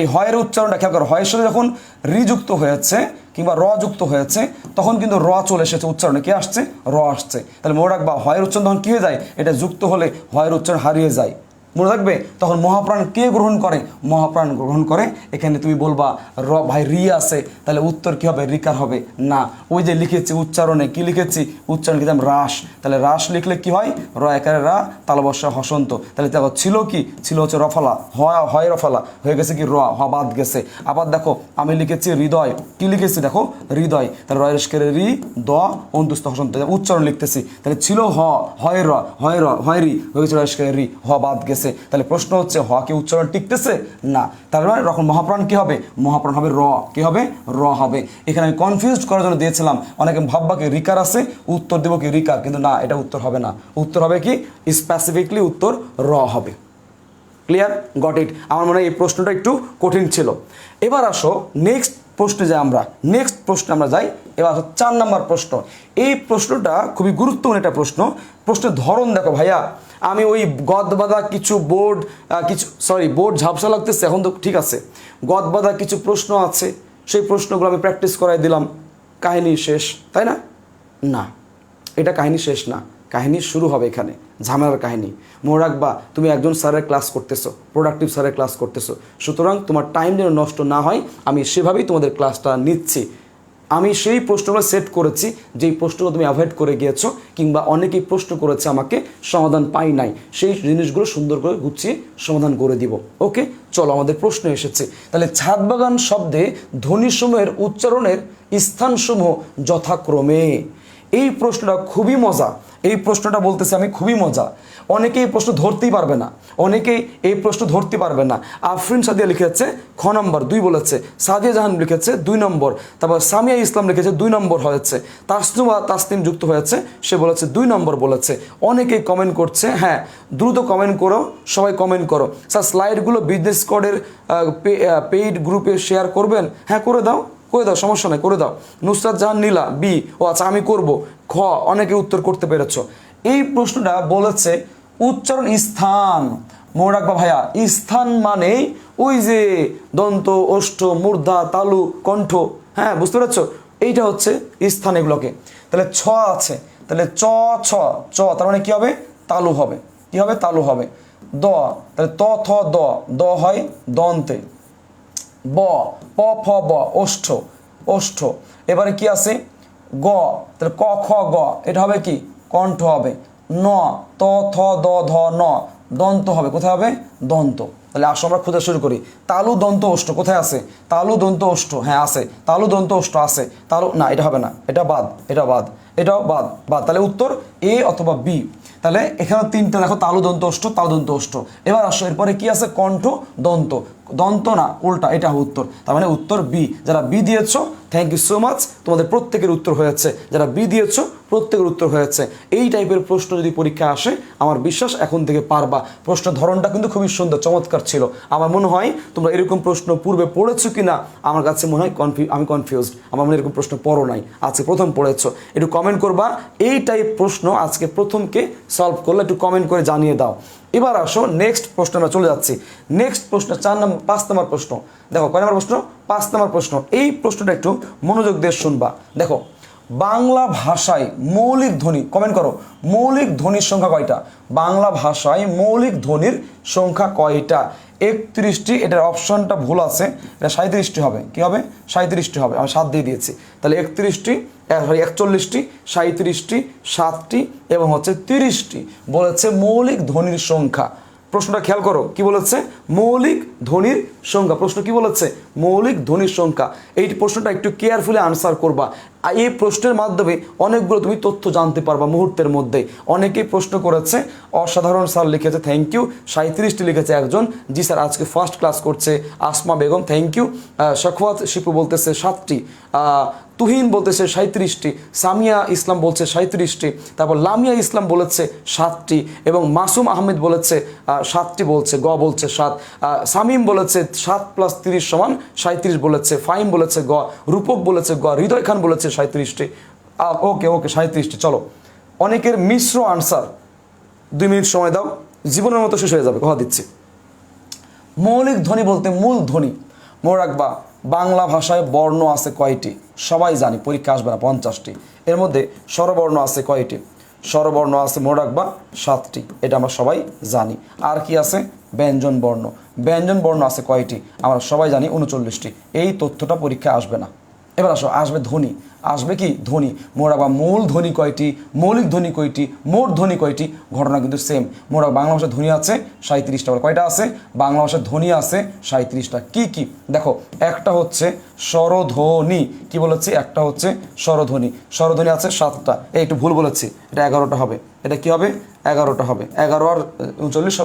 এই হয়ের উচ্চারণটা খেয়াল করো, হয়ের সাথে যখন রি যুক্ত হয়েছে কিংবা র যুক্ত হয়েছে তখন কিন্তু র চলে এসেছে উচ্চারণে, কি আসছে, র আসছে। তাহলে মনে রাখবা হয়ের উচ্চারণ তখন কী হয়ে যায়, এটা যুক্ত হলে হয়ের উচ্চারণ হারিয়ে যায়, মনে রাখবে। তখন মহাপ্রাণ কে গ্রহণ করে, মহাপ্রাণ গ্রহণ করে। এখানে তুমি বলবা র ভাই রি আছে, তাহলে উত্তর কি হবে, রিকার হবে না। ওই যে লিখেছি উচ্চারণে কি লিখেছি, উচ্চারণ লিখলাম রাস, তাহলে রাস লিখলে কি হয়, র একারে রা তালবস্যা হসন্ত। তাহলে দেখো ছিল কি, ছিল হচ্ছে রফালা, হয় রফালা, হয়ে গেছে কি র, হ বাদ গেছে। আবার দেখো আমি লিখেছি হৃদয়, কি লিখেছি দেখো হৃদয়, তাহলে রয়ের রি দ অন্তুস্ত হসন্ত, উচ্চারণ লিখতেছি। তাহলে ছিল হয় র, হয় রি, হয়ে গেছে রয়ের রি, হ বাদ গেছে। তাহলে প্রশ্ন হচ্ছে হ কি উচ্চারণ টিকতেছে না, তার মানে তখন মহাপ্রাণ কি হবে, মহাপ্রাণ হবে র, কি হবে, র হবে। এখানে আমি কনফিউজ করার জন্য দিয়েছিলাম, অনেকে ভাববা কি রিকার আছে, উত্তর দেবো কি রিকার, কিন্তু না, এটা উত্তর হবে না, উত্তর হবে কি স্পেসিফিকলি উত্তর র হবে। Clear, got it. আমার মনে হয় এই প্রশ্নটা একটু কঠিন ছিল। এবার আসো নেক্সট প্রশ্নে যাই আমরা, নেক্সট প্রশ্নে আমরা যাই। এবার আসো 4 নম্বর প্রশ্ন। এই প্রশ্নটা খুবই গুরুত্বপূর্ণ একটা প্রশ্ন। প্রশ্নের ধরন দেখো ভাইয়া, আমি ওই গদবাদা কিছু বোর্ড বোর্ড ঝাপসা লাগতেছে এখন তো ঠিক আছে, গদবাদা কিছু প্রশ্ন আছে, সেই প্রশ্নগুলো আমি প্র্যাকটিস করাই দিলাম, কাহিনী শেষ, তাই না? না, এটা কাহিনী শেষ না, কাহিনী শুরু হবে এখানে, ঝামেলার কাহিনী। মনে রাখবা তুমি একজন স্যারের ক্লাস করতেছো, প্রোডাক্টিভ স্যারের ক্লাস করতেছো, সুতরাং তোমার টাইম যেন নষ্ট না হয় আমি সেভাবেই তোমাদের ক্লাসটা নিচ্ছি। আমি সেই প্রশ্নগুলো সেট করেছি যেই প্রশ্নগুলো তুমি অ্যাভয়েড করে গিয়েছো, কিংবা অনেকেই প্রশ্ন করেছে আমাকে সমাধান পাই নাই, সেই জিনিসগুলো সুন্দর করে গুছিয়ে সমাধান করে দিব। ওকে, চলো আমাদের প্রশ্ন এসেছে। তাহলে ছাদ বাগান শব্দে ধ্বনিসমূহের উচ্চারণের স্থানসমূহ যথাক্রমে। এই প্রশ্নটা খুবই মজা, এই প্রশ্নটা বলতেছি আমি খুবই মজা। অনেকেই এই প্রশ্ন ধরতেই পারবে না, অনেকেই এই প্রশ্ন ধরতে পারবে না। আফরিন সাদিয়া লিখেছে খ নম্বর 2 বলেছে, সাদিয়া জাহান লিখেছে 2 নম্বর, তারপর সামিয়া ইসলাম লিখেছে 2 নম্বর হয়েছে, তাসনিম যুক্ত হয়েছে, সে বলেছে 2 নম্বর বলেছে। অনেকেই কমেন্ট করছে, হ্যাঁ দ্রুত কমেন্ট করো, সবাই কমেন্ট করো। স্যার স্লাইডগুলো বিজনেস কোডের পেইড গ্রুপে শেয়ার করবেন? হ্যাঁ করে দাও, সমস্যা নাই, করে দাও। নুসরাত জাহান নীলা বি, ও আচ্ছা আমি করব। খ, অনেকে উত্তর করতে পেরেছ। এই প্রশ্নটা বলেছে উচ্চারণ স্থান। মনে রাখবা ভাইয়া, স্থান মানে ওই যে দন্ত, ওষ্ঠ, মূর্ধা, তালু, কণ্ঠ, হ্যাঁ বুঝতে পেরেছ, এইটা হচ্ছে স্থান এগুলোকে। তাহলে ছ আছে, তাহলে চ ছ চ, তার মানে কি হবে, তালু হবে, কি হবে, তালু হবে। দ, তাহলে ত থ দ, দ হয় দন্তে। ব, প ফ ব, ওষ্ঠ, ওষ্ঠ। এবারে কি আছে, গ, তাহলে ক খ গ, এটা হবে কি, কণ্ঠ হবে। ন, ত থ দ ধ ন, দন্ত হবে, কোথায় হবে, দন্ত। তাহলে আসো আমরা খোঁজা শুরু করি। তালু দন্ত ওষ্ঠ কোথায় আছে, তালু দন্ত ওষ্ঠ, হ্যাঁ আছে, তালু দন্ত ওষ্ঠ আছে। তালু না, এটা হবে না, এটা বাদ, এটা বাদ, এটাও বাদ, বাদ। তাহলে উত্তর এ অথবা বি। তাহলে এখানে 3টা দেখো, তালু দন্ত ওষ্ঠ, তালু দন্ত ওষ্ঠ। এবার আসো এরপরে কি আছে, কণ্ঠ দন্ত, দন্ত না উল্টা, এটা উত্তর, তার মানে উত্তর বি। যারা বি দিয়েছো থ্যাংক ইউ সো মাচ, তোমাদের প্রত্যেকের উত্তর হয়েছে, যারা বি দিয়েছো প্রত্যেকের উত্তর হয়েছে। এই টাইপের প্রশ্ন যদি পরীক্ষায় আসে আমার বিশ্বাস এখন থেকে পারবা। প্রশ্নের ধরনটা কিন্তু খুবই সুন্দর, চমৎকার ছিল। আমার মনে হয় তোমরা এরকম প্রশ্ন পূর্বে পড়েছো কি না, আমার কাছে মনে হয় আমি কনফিউজড, আমার মনে এরকম প্রশ্ন পড়ো নাই, আজকে প্রথম পড়েছো। একটু কমেন্ট করবা এই টাইপ প্রশ্ন আজকে প্রথমকে সলভ করলে, একটু কমেন্ট করে জানিয়ে দাও। এবার আসো নেক্সট প্রশ্ন আমরা চলে যাচ্ছি। নেক্সট প্রশ্ন 5 নম্বর প্রশ্ন। দেখো কয় নম্বর প্রশ্ন, 5 নম্বর প্রশ্ন। এই প্রশ্নটা একটু মনোযোগ দিয়ে শুনবা। দেখো, বাংলা ভাষায় মৌলিক ধ্বনি, কমেন্ট করো, মৌলিক ধ্বনির সংখ্যা কয়টা? বাংলা ভাষায় মৌলিক ধ্বনির সংখ্যা কয়টা? 31টি। এটার অপশনটা ভুল আছে, এটা 37টি হবে। কি হবে, 37টি হবে, আমি 7 দিয়ে দিয়েছি। তাহলে 31টি, 41টি, 37টি, 7টি এবং হচ্ছে 30টি বলেছে মৌলিক ধ্বনির সংখ্যা। প্রশ্নটা খেয়াল করো, কি বলেছে, মৌলিক ধ্বনির সংখ্যা। প্রশ্ন কি বলেছে, মৌলিক ধ্বনির সংখ্যা। এই প্রশ্নটা একটু কেয়ারফুলি আনসার করবা। এই প্রশ্নের মাধ্যমে অনেকগুলো তুমি তথ্য জানতে পারবা মুহূর্তের মধ্যে। অনেকেই প্রশ্ন করেছে, অসাধারণ স্যার লিখেছে, থ্যাংক ইউ। 37টি লিখেছে একজন, জি স্যার আজকে ফার্স্ট ক্লাস করছে আসমা বেগম, থ্যাংক ইউ। শখওয়াত শিপু বলতেছে 7টি। তুহিন বলতেছে 37টি, সামিয়া ইসলাম বলছে 37টি, তারপর লামিয়া ইসলাম বলেছে 7টি, এবং মাসুম আহমেদ বলেছে 7টি বলছে, গ বলছে 7, সামিম বলেছে 7 + 30 = 37 বলেছে, ফাইম বলেছে গ, রূপক বলেছে গ, হৃদয় খান বলেছে 37টি। ওকে 37টি। চলো, অনেকের মিশ্র আনসার, 2 মিনিট সময় দাও, জীবনের মতো শেষ হয়ে যাবে, কথা দিচ্ছি। মৌলিক ধ্বনি বলতে মূল ধ্বনি, মনে রাখবা বাংলা ভাষায় বর্ণ আছে কয়টি? সবাই জানি, পরীক্ষা আসবে না, 50টি। এর মধ্যে স্বরবর্ণ আছে কয়টি? স্বরবর্ণ আছে মনে রাখবা 7টি, এটা আমরা সবাই জানি। আর কি আছে? ব্যঞ্জন বর্ণ। ব্যঞ্জন বর্ণ আছে কয়টি? আমরা সবাই জানি 39টি। এই তথ্যটা পরীক্ষায় আসবে না। এবার আসো, আসবে ধ্বনি। আসবে কি? ধ্বনি। মনে রাখবা মূল ধ্বনি কয়টি, মৌলিক ধ্বনি কয়টি, মোট ধ্বনি কয়টি? ঘটনা কিন্তু সেম। মনে রাখবা বাংলা ভাষায় ধ্বনি আছে 37টা। কয়টা আছে? বাংলা ভাষায় ধ্বনি আছে 37টা। কি কি? দেখো, একটা হচ্ছে স্বরধ্বনি। কি বলেছি? একটা হচ্ছে স্বরধ্বনি। স্বরধ্বনি আছে 7টা। এই একটু ভুল বলেছি, এটা 11টা হবে। এটা কি হবে? 11টা হবে। 11 আর 39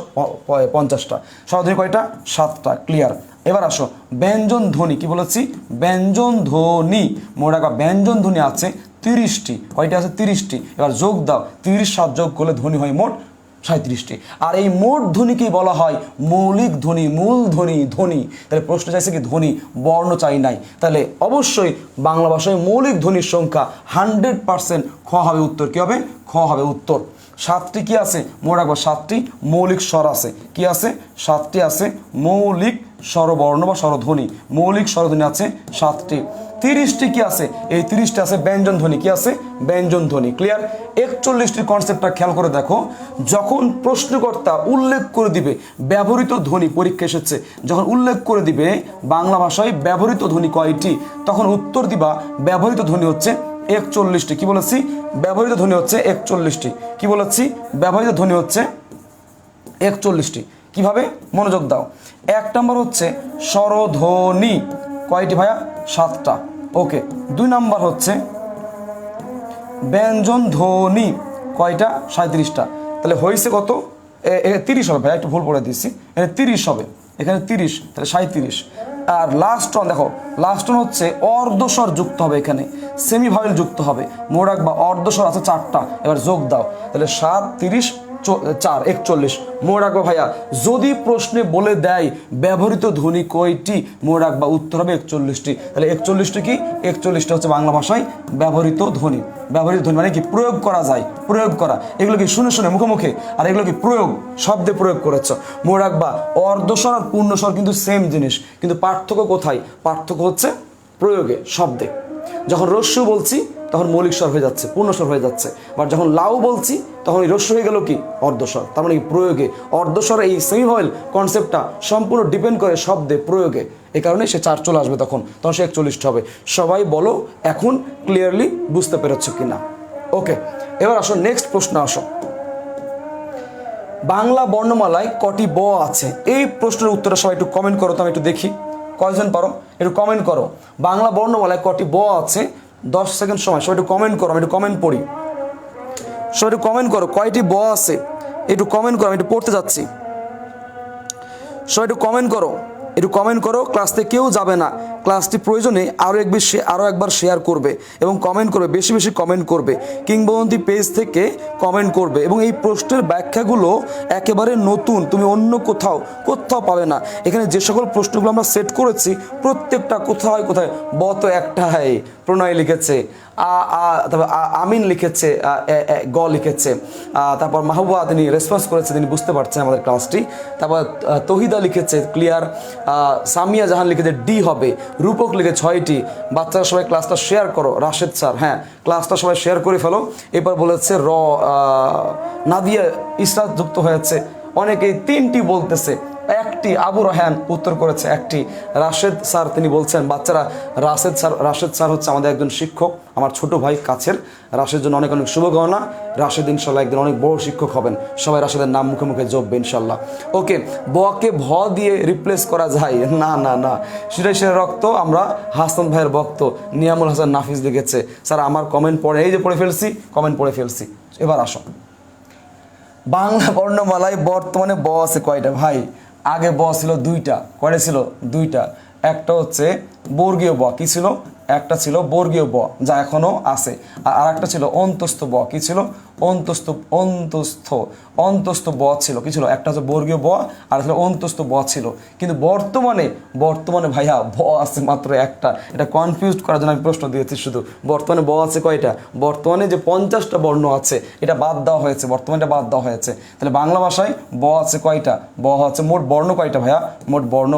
50টা। স্বরধ্বনি কয়টা? 7টা। ক্লিয়ার। এবার আসো, ব্যঞ্জন ধ্বনি। কি বলেছি? ব্যঞ্জন ধ্বনি। মনে রাখা ব্যঞ্জন ধ্বনি আছে 30টি। কয়টি আছে? 30টি। এবার যোগ দাও, 30 7 যোগ করলে ধ্বনি হয় মোট 37টি। আর এই মোট ধ্বনিকেই বলা হয় মৌলিক ধ্বনি, মূল ধ্বনি, ধ্বনি। তাহলে প্রশ্ন চাইছে কি? ধ্বনি, বর্ণ চাই নাই। তাহলে অবশ্যই বাংলা ভাষায় মৌলিক ধ্বনির সংখ্যা 100%। খ হবে উত্তর। কি হবে? খ হবে উত্তর। 7টি কি আছে? মনে রাখবো 7টি মৌলিক স্বর আছে। কি আছে? 7টি আছে মৌলিক স্বরবর্ণ বা স্বরধ্বনি। মৌলিক স্বরধ্বনি আছে 7টি। 30টি কি আছে? এই 30টি আছে ব্যঞ্জন ধ্বনি। কি আছে? ব্যঞ্জন ধ্বনি। ক্লিয়ার। 41টির কনসেপ্টটা খেয়াল করে দেখো। যখন প্রশ্নকর্তা উল্লেখ করে দিবে ব্যবহৃত ধ্বনি, পরীক্ষা এসেছে, যখন উল্লেখ করে দিবে বাংলা ভাষায় ব্যবহৃত ধ্বনি কয়টি, তখন উত্তর দিবা ব্যবহৃত ধ্বনি হচ্ছে 41টি। কি বলেছি? ব্যবহৃত ধ্বনি হচ্ছে 41টি। কি বলেছি? ব্যবহৃত ধ্বনি হচ্ছে 41টি। কিভাবে? মনোযোগ দাও। 1 নম্বর হচ্ছে স্বরধ্বনি। কয়টি ভাইয়া? 7টা। ওকে। 2 নম্বর হচ্ছে ব্যঞ্জন ধ্বনি। কয়টা? 37টা। তাহলে হয়েছে কত? 30 হবে ভাইয়া, একটু ভুল পড়ে দিয়েছি। এখানে 30 হবে, এখানে 30, তাহলে 37। আর লাস্ট ওয়ান দেখো, লাস্ট ওয়ান হচ্ছে অর্ধস্বর যুক্ত হবে, এখানে সেমি ভাওয়েল যুক্ত হবে। মনে রাখবা অর্ধস্বর আছে 4টা। এবার যোগ দাও, তাহলে 7 30 4 41। মনে রাখবা ভাইয়া, যদি প্রশ্নে বলে দেয় ব্যবহৃত ধ্বনি কয়টি, মনে রাখবা উত্তর হবে 41টি। তাহলে 41টি কি? 41টা হচ্ছে বাংলা ভাষায় ব্যবহৃত ধ্বনি। ব্যবহৃত ধ্বনি মানে কি? প্রয়োগ করা যায়, প্রয়োগ করা। এগুলো কি শুনে শুনে মুখে মুখে, আর এগুলো কি প্রয়োগ, শব্দে প্রয়োগ করেছ। মনে রাখবা অর্ধস্বর আর পূর্ণস্বর কিন্তু সেম জিনিস, কিন্তু পার্থক্য কোথায়? পার্থক্য হচ্ছে প্রয়োগে, শব্দে। যখন রস্য বলছি তখন মৌলিক স্বর হয়ে যাচ্ছে, পূর্ণস্বর হয়ে যাচ্ছে। বাট যখন লাউ বলছি তখন এই রস্য হয়ে গেল কি? অর্ধস্বর। তার মানে কি? প্রয়োগে। অর্ধস্বর এই সেমি ভাওয়েল কনসেপ্টটা সম্পূর্ণ ডিপেন্ড করে শব্দে, প্রয়োগে। এই কারণে সে 4 চলে আসবে, তখন সে 41টা হবে। সবাই বলো এখন ক্লিয়ারলি বুঝতে পেরেছ কিনা? ওকে, এবার আসো নেক্সট প্রশ্ন। আসো, বাংলা বর্ণমালায় কটি ব আছে? এই প্রশ্নের উত্তরটা সবাই একটু কমেন্ট করো তো, আমি একটু দেখি কয়জন পারো। একটু কমেন্ট করো, বাংলা বর্ণমালায় কটি ব আছে? 10 সেকেন্ড সময়, সবাই একটু কমেন্ট করো, আমি একটু কমেন্ট পড়ি। সবাই একটু কমেন্ট করো, কয়টি ব আছে? একটু কমেন্ট করো, আমি একটু পড়তে যাচ্ছি। সবাই একটু কমেন্ট করো, একটু কমেন্ট করো। ক্লাসতে কেউ যাবে না, ক্লাসটি প্রয়োজনে আরও একবার শেয়ার করবে এবং কমেন্ট করবে, বেশি বেশি কমেন্ট করবে, কিংবদন্তি পেজ থেকে কমেন্ট করবে। এবং এই প্রশ্নের ব্যাখ্যাগুলো একেবারে নতুন, তুমি অন্য কোথাও পাবে না। এখানে যে সকল প্রশ্নগুলো আমরা সেট করেছি প্রত্যেকটা কোথায় ব তো একটাই, প্রণয় লিখেছে, তারপর আমিন লিখেছে, গ লিখেছে, তারপর মাহবুবা তিনি রেসপন্স করেছে, তিনি বুঝতে পারছেন আমাদের ক্লাসটি। তারপর তহিদা লিখেছে ক্লিয়ার, সামিয়া জাহান লিখেছে ডি হবে, রূপক লিখে 6টি। বাচ্চারা সবাই ক্লাসটা শেয়ার করো। রাশেদ স্যার, হ্যাঁ ক্লাসটা সবাই শেয়ার করে ফেলো। এবার বলেছে নাদিয়া ইসরাত যুক্ত হয়েছে, অনেকেই 3টি বলতেছে, 1টি। আবু রায়হান উত্তর করেছে 1টি। রাশেদ স্যার তিনি বলছেন, বাচ্চারা রাশেদ স্যার হচ্ছে আমাদের একজন শিক্ষক, আমার ছোট ভাই কাছের। রাশেদ জন্য অনেক অনেক শুভকামনা। রাশেদ ইনশাল্লাহ একদিন অনেক বড় শিক্ষক হবেন। সবাই রাশেদের নাম মুখে মুখে জপবে ইনশাল্লাহ। ওকে, বকে ভ দিয়ে রিপ্লেস করা যায় না, না না, সেটাই সে রক্ত। আমরা হাসান ভাইয়ের ভক্ত। নিয়ামুল হাসান নাফিজ লিখেছে, স্যার আমার কমেন্ট পড়ে, এই যে পড়ে ফেলছি, কমেন্ট পড়ে ফেলছি। এবার আসো, বাংলা বর্ণমালায় বর্তমানে ব আছে কয়টা? ভাই আগে ব ছিল 2টা। কয়টা ছিল? 2টা। একটা হচ্ছে বর্গীয় ব, কি ছিল? একটা ছিল বর্গীয় ব, যা এখনো আছে, আর একটা ছিল অন্তস্থ ব। কি ছিল? অন্তস্থ অন্তস্থ অন্তস্থ ব ছিল। কি ছিল? একটা হচ্ছে বর্গীয় ব, আর ছিল অন্তস্থ ব ছিল। কিন্তু বর্তমানে ভাইয়া ব আছে মাত্র একটা। এটা কনফিউজ করার জন্য আমি প্রশ্ন দিয়েছি শুধু। বর্তমানে ব আছে কয়টা? বর্তমানে যে 50টা বর্ণ আছে এটা বাদ দেওয়া হয়েছে, বর্তমানে এটা বাদ দেওয়া হয়েছে। তাহলে বাংলা ভাষায় ব আছে কয়টা? ব আছে মোট বর্ণ কয়টা ভাইয়া? মোট বর্ণ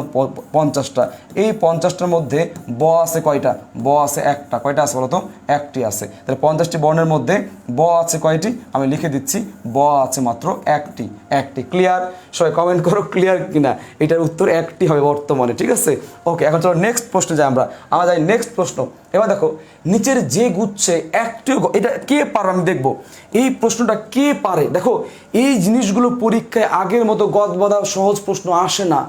50টা। এই 50টার মধ্যে ব আছে কয়টা? ব আছে একটা। কয়টা আছে বলতো? একটি আছে। তাহলে 50টি বর্ণের মধ্যে ব আছে কয়টি? আমি লিখে দিচ্ছি, ব আছে মাত্র একটি। ক্লিয়ার? সবাই কমেন্ট করো ক্লিয়ার কিনা। এটার উত্তর একটি হবে বর্তমানে, ঠিক আছে? ওকে, এখন চলো নেক্সট প্রশ্নে যাই আমরা যাই নেক্সট প্রশ্ন। এবার দেখো, নিচের যে গুচ্ছে একটিও এটা কে পারে আমি দেখবো এই প্রশ্নটা কে পারে। দেখো, এই জিনিসগুলো পরীক্ষায় আগের মতো গদবাদা সহজ প্রশ্ন আসে না।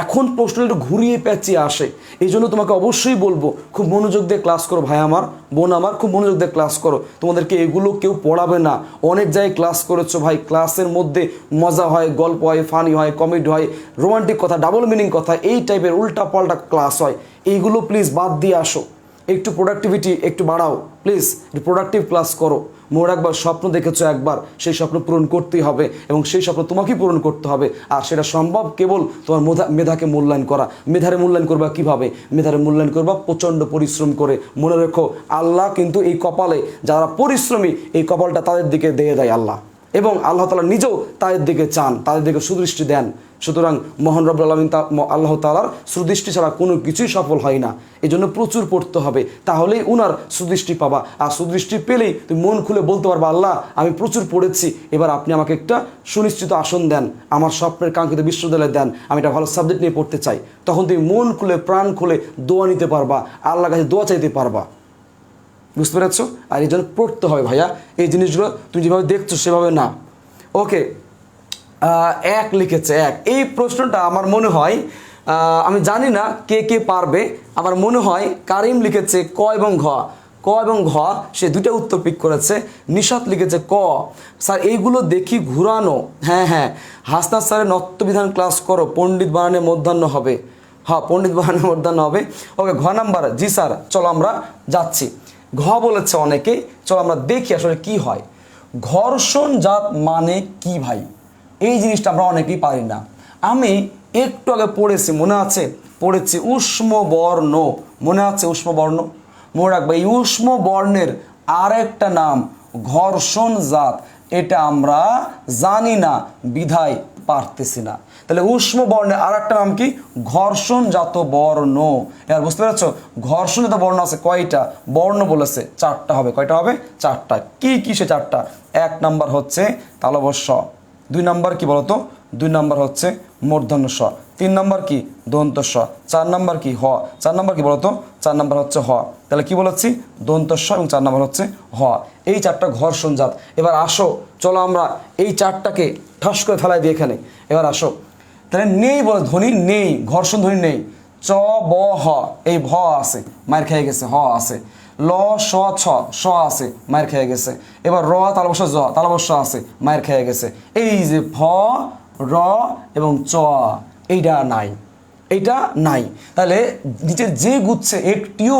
এখন প্রশ্ন একটু ঘুরিয়ে পেঁচিয়ে আসে। এই জন্য তোমাকে অবশ্যই বলবো, খুব মনোযোগ দিয়ে ক্লাস করো ভাই আমার, বোন আমার, খুব মনোযোগ দিয়ে ক্লাস করো। তোমাদেরকে এগুলো কেউ পড়াবে না। অনেক জায়গায় ক্লাস করেছো ভাই, ক্লাসের মধ্যে মজা হয়, গল্প হয়, ফানি হয়, কমেডি হয়, রোমান্টিক কথা, ডাবল মিনিং কথা, এই টাইপের উল্টা পাল্টা ক্লাস হয়। এইগুলো প্লিজ বাদ দিয়ে আসো। একটু প্রোডাক্টিভিটি একটু বাড়াও প্লিজ, একটু প্রোডাক্টিভ ক্লাস করো। মোর একবার স্বপ্ন দেখেছো একবার, সেই স্বপ্ন পূরণ করতেই হবে এবং সেই স্বপ্ন তোমাকেই পূরণ করতে হবে। আর সেটা সম্ভব কেবল তোমার মেধাকে মূল্যায়ন করা। মেধারে মূল্যায়ন করবা কিভাবে? মেধারে মূল্যায়ন করবা প্রচণ্ড পরিশ্রম করে। মনে রেখো, আল্লাহ কিন্তু এই কপালে যারা পরিশ্রমী, এই কপালটা তাদের দিকে দিয়ে দেয় আল্লাহ, এবং আল্লাহ তাআলা নিজেও তাদের দিকে চান, তাদের দিকে সুদৃষ্টি দেন। সুতরাং মহান রব্বুল আলামিন আল্লাহ তাআলার সুদৃষ্টি ছাড়া কোনো কিছুই সফল হয় না। এই জন্য প্রচুর পড়তে হবে, তাহলেই উনার সুদৃষ্টি পাবা। আর সুদৃষ্টি পেলেই তুমি মন খুলে বলতে পারবা, আল্লাহ আমি প্রচুর পড়েছি, এবার আপনি আমাকে একটা সুনিশ্চিত আসন দেন, আমার স্বপ্নের কাঙ্ক্ষিত বিশ্ববিদ্যালয়ে দেন, আমি একটা ভালো সাবজেক্ট নিয়ে পড়তে চাই। তখন তুমি মন খুলে প্রাণ খুলে দোয়া নিতে পারবা, আল্লাহর কাছে দোয়া চাইতে পারবা। বুঝতে পেরেছো? আর এই জন্য পড়তে হবে ভাইয়া। এই জিনিসগুলো তুমি যেভাবে দেখছো সেভাবে না। ওকে, এক লিখেছে এক। এই প্রশ্নটা আমার মনে হয়, আমি জানি না কে কে পারবে। আমার মনে হয় কারিম লিখেছে ক এবং ঘ। ক এবং ঘ সে দুটো উত্তর পিক করেছে। নিশাত লিখেছে ক। স্যার এইগুলো দেখি ঘুরানো। হ্যাঁ, হাসনাত স্যারের নত্যবিধান ক্লাস করো, পণ্ডিত বানানে মধ্যাহ্ন হবে। হ্যাঁ, পণ্ডিত বানানে মধ্যাহ্ন হবে। ওকে, ঘ নাম্বার। জি স্যার, চলো আমরা যাচ্ছি। ঘ বলেছে অনেকে, চলো আমরা দেখি আসলে কি হয়। ঘর্ষণ জাত মানে কি ভাই? এই জিনিসটা আমরা অনেকেই পারি না। আমি একটু আগে পড়েছি, মনে আছে? পড়েছি উষ্ম বর্ণ, মনে আছে? উষ্ম বর্ণ মনে রাখবো। এই উষ্ম বর্ণের আরেকটা নাম ঘর্ষণ জাত। এটা আমরা জানি না বিধায় পারতেছি না। তাহলে উষ্ম বর্ণের আর একটা নাম কি? ঘর্ষণজাত বর্ণ। এবার বুঝতে পেরেছো? ঘর্ষণজাত বর্ণ আছে কয়টা? বর্ণ বলেছে 4টা হবে। কয়টা হবে? 4টা। কি কি সে 4টা? 1 নাম্বার হচ্ছে তালব্য শ, 2 নাম্বার কি বলতো? 2 নাম্বার হচ্ছে মূর্ধন্য ষ, 3 নাম্বার কি? দন্ত স, 4 নাম্বার কি? হ। 4 নাম্বার কি বলতো? 4 নাম্বার হচ্ছে হ। তাহলে কি বলেছি? দন্ত স এবং 4 নাম্বার হচ্ছে হ। এই 4টা ঘর্ষণজাত। এবার আসো, চলো আমরা এই 4টাকে ঠাস করে ফেলাই দিই এখানে। এবার আসো, তাহলে নেই বলে ধ্বনি নেই, ঘর্ষণ ধ্বনি নেই। চ ব হ, এই ভ আছে, মার খেয়ে গেছে, হ আছে। ল স ছ, স আছে, মায়ের খেয়ে গেছে। এবার র তালবস্য জ, তালবস্য আছে, মায়ের খেয়ে গেছে। এই যে ভ র এবং চ, এইটা নাই, এইটা নাই। তাহলে নিচের যে গুচ্ছে একটিও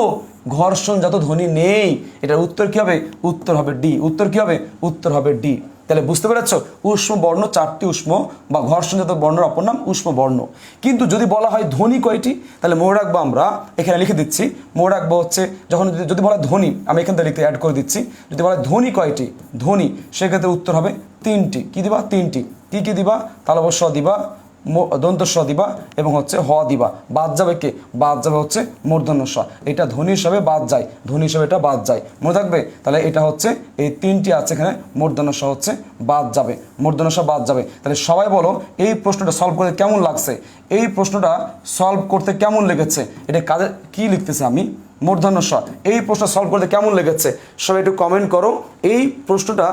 ঘর্ষণজাত ধ্বনি নেই। এটার উত্তর কি হবে? উত্তর হবে ডি। উত্তর কি হবে? উত্তর হবে ডি। তাহলে বুঝতে পেরেছো? উষ্ম বর্ণ 4টি উষ্ম বা ঘর্ষণজাত বর্ণের অপর নাম উষ্ম বর্ণ। কিন্তু যদি বলা হয় ধ্বনি কয়টি, তাহলে মনে রাখবো, আমরা এখানে লিখে দিচ্ছি। মনে রাখবো হচ্ছে যখন যদি বলা হয় ধ্বনি, আমি এখান থেকে লিখতে অ্যাড করে দিচ্ছি। যদি বলা হয় ধ্বনি কয়টি, ধ্বনি, সেক্ষেত্রে উত্তর হবে 3টি। কি দিবা? 3টি। কি কি দিবা? তালব্য শ দিবা, দন্ত স দিবা এবং হচ্ছে হ দিবা। বাদ যাবে কে? বাদ যাবে হচ্ছে মূর্ধন্য স। এটা ধ্বনি হিসাবে বাদ যায়, ধ্বনি হিসাবে এটা বাদ যায়, মনে থাকবে? তাহলে এটা হচ্ছে এই 3টি আছে এখানে, মূর্ধন্য স হচ্ছে বাদ যাবে, মূর্ধন্য স বাদ যাবে। তাহলে সবাই বলো, এই প্রশ্নটা সলভ করতে কেমন লাগছে? এই প্রশ্নটা সলভ করতে কেমন লেগেছে? এটা কাজে কি লিখতেছে আমি? মূর্ধন্য স। এই প্রশ্ন সলভ করতে কেমন লেগেছে? সবাই একটু কমেন্ট করো, এই প্রশ্নটা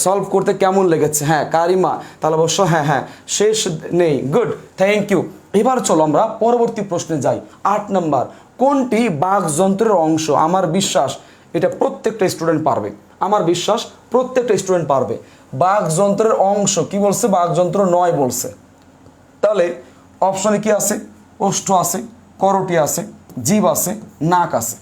সলভ করতে কেমন লেগেছে। হ্যাঁ, কারিমা, তাহলে অবশ্য হ্যাঁ, শেষ নেই। Good, thank you. এবার চলো আমরা পরবর্তী প্রশ্নে যাই। 8 নাম্বার, কোনটি বাকযন্ত্রের অংশ? আমার বিশ্বাস এটা প্রত্যেকটা স্টুডেন্ট পারবে। আমার বিশ্বাস প্রত্যেকটা স্টুডেন্ট পারবে। বাকযন্ত্রের অংশ কি বলছে? বাকযন্ত্র নয় বলছে। তাহলে অপশনে কি আছে? ওষ্ঠ আছে, করটি আছে, জিভ আছে, নাক আছে।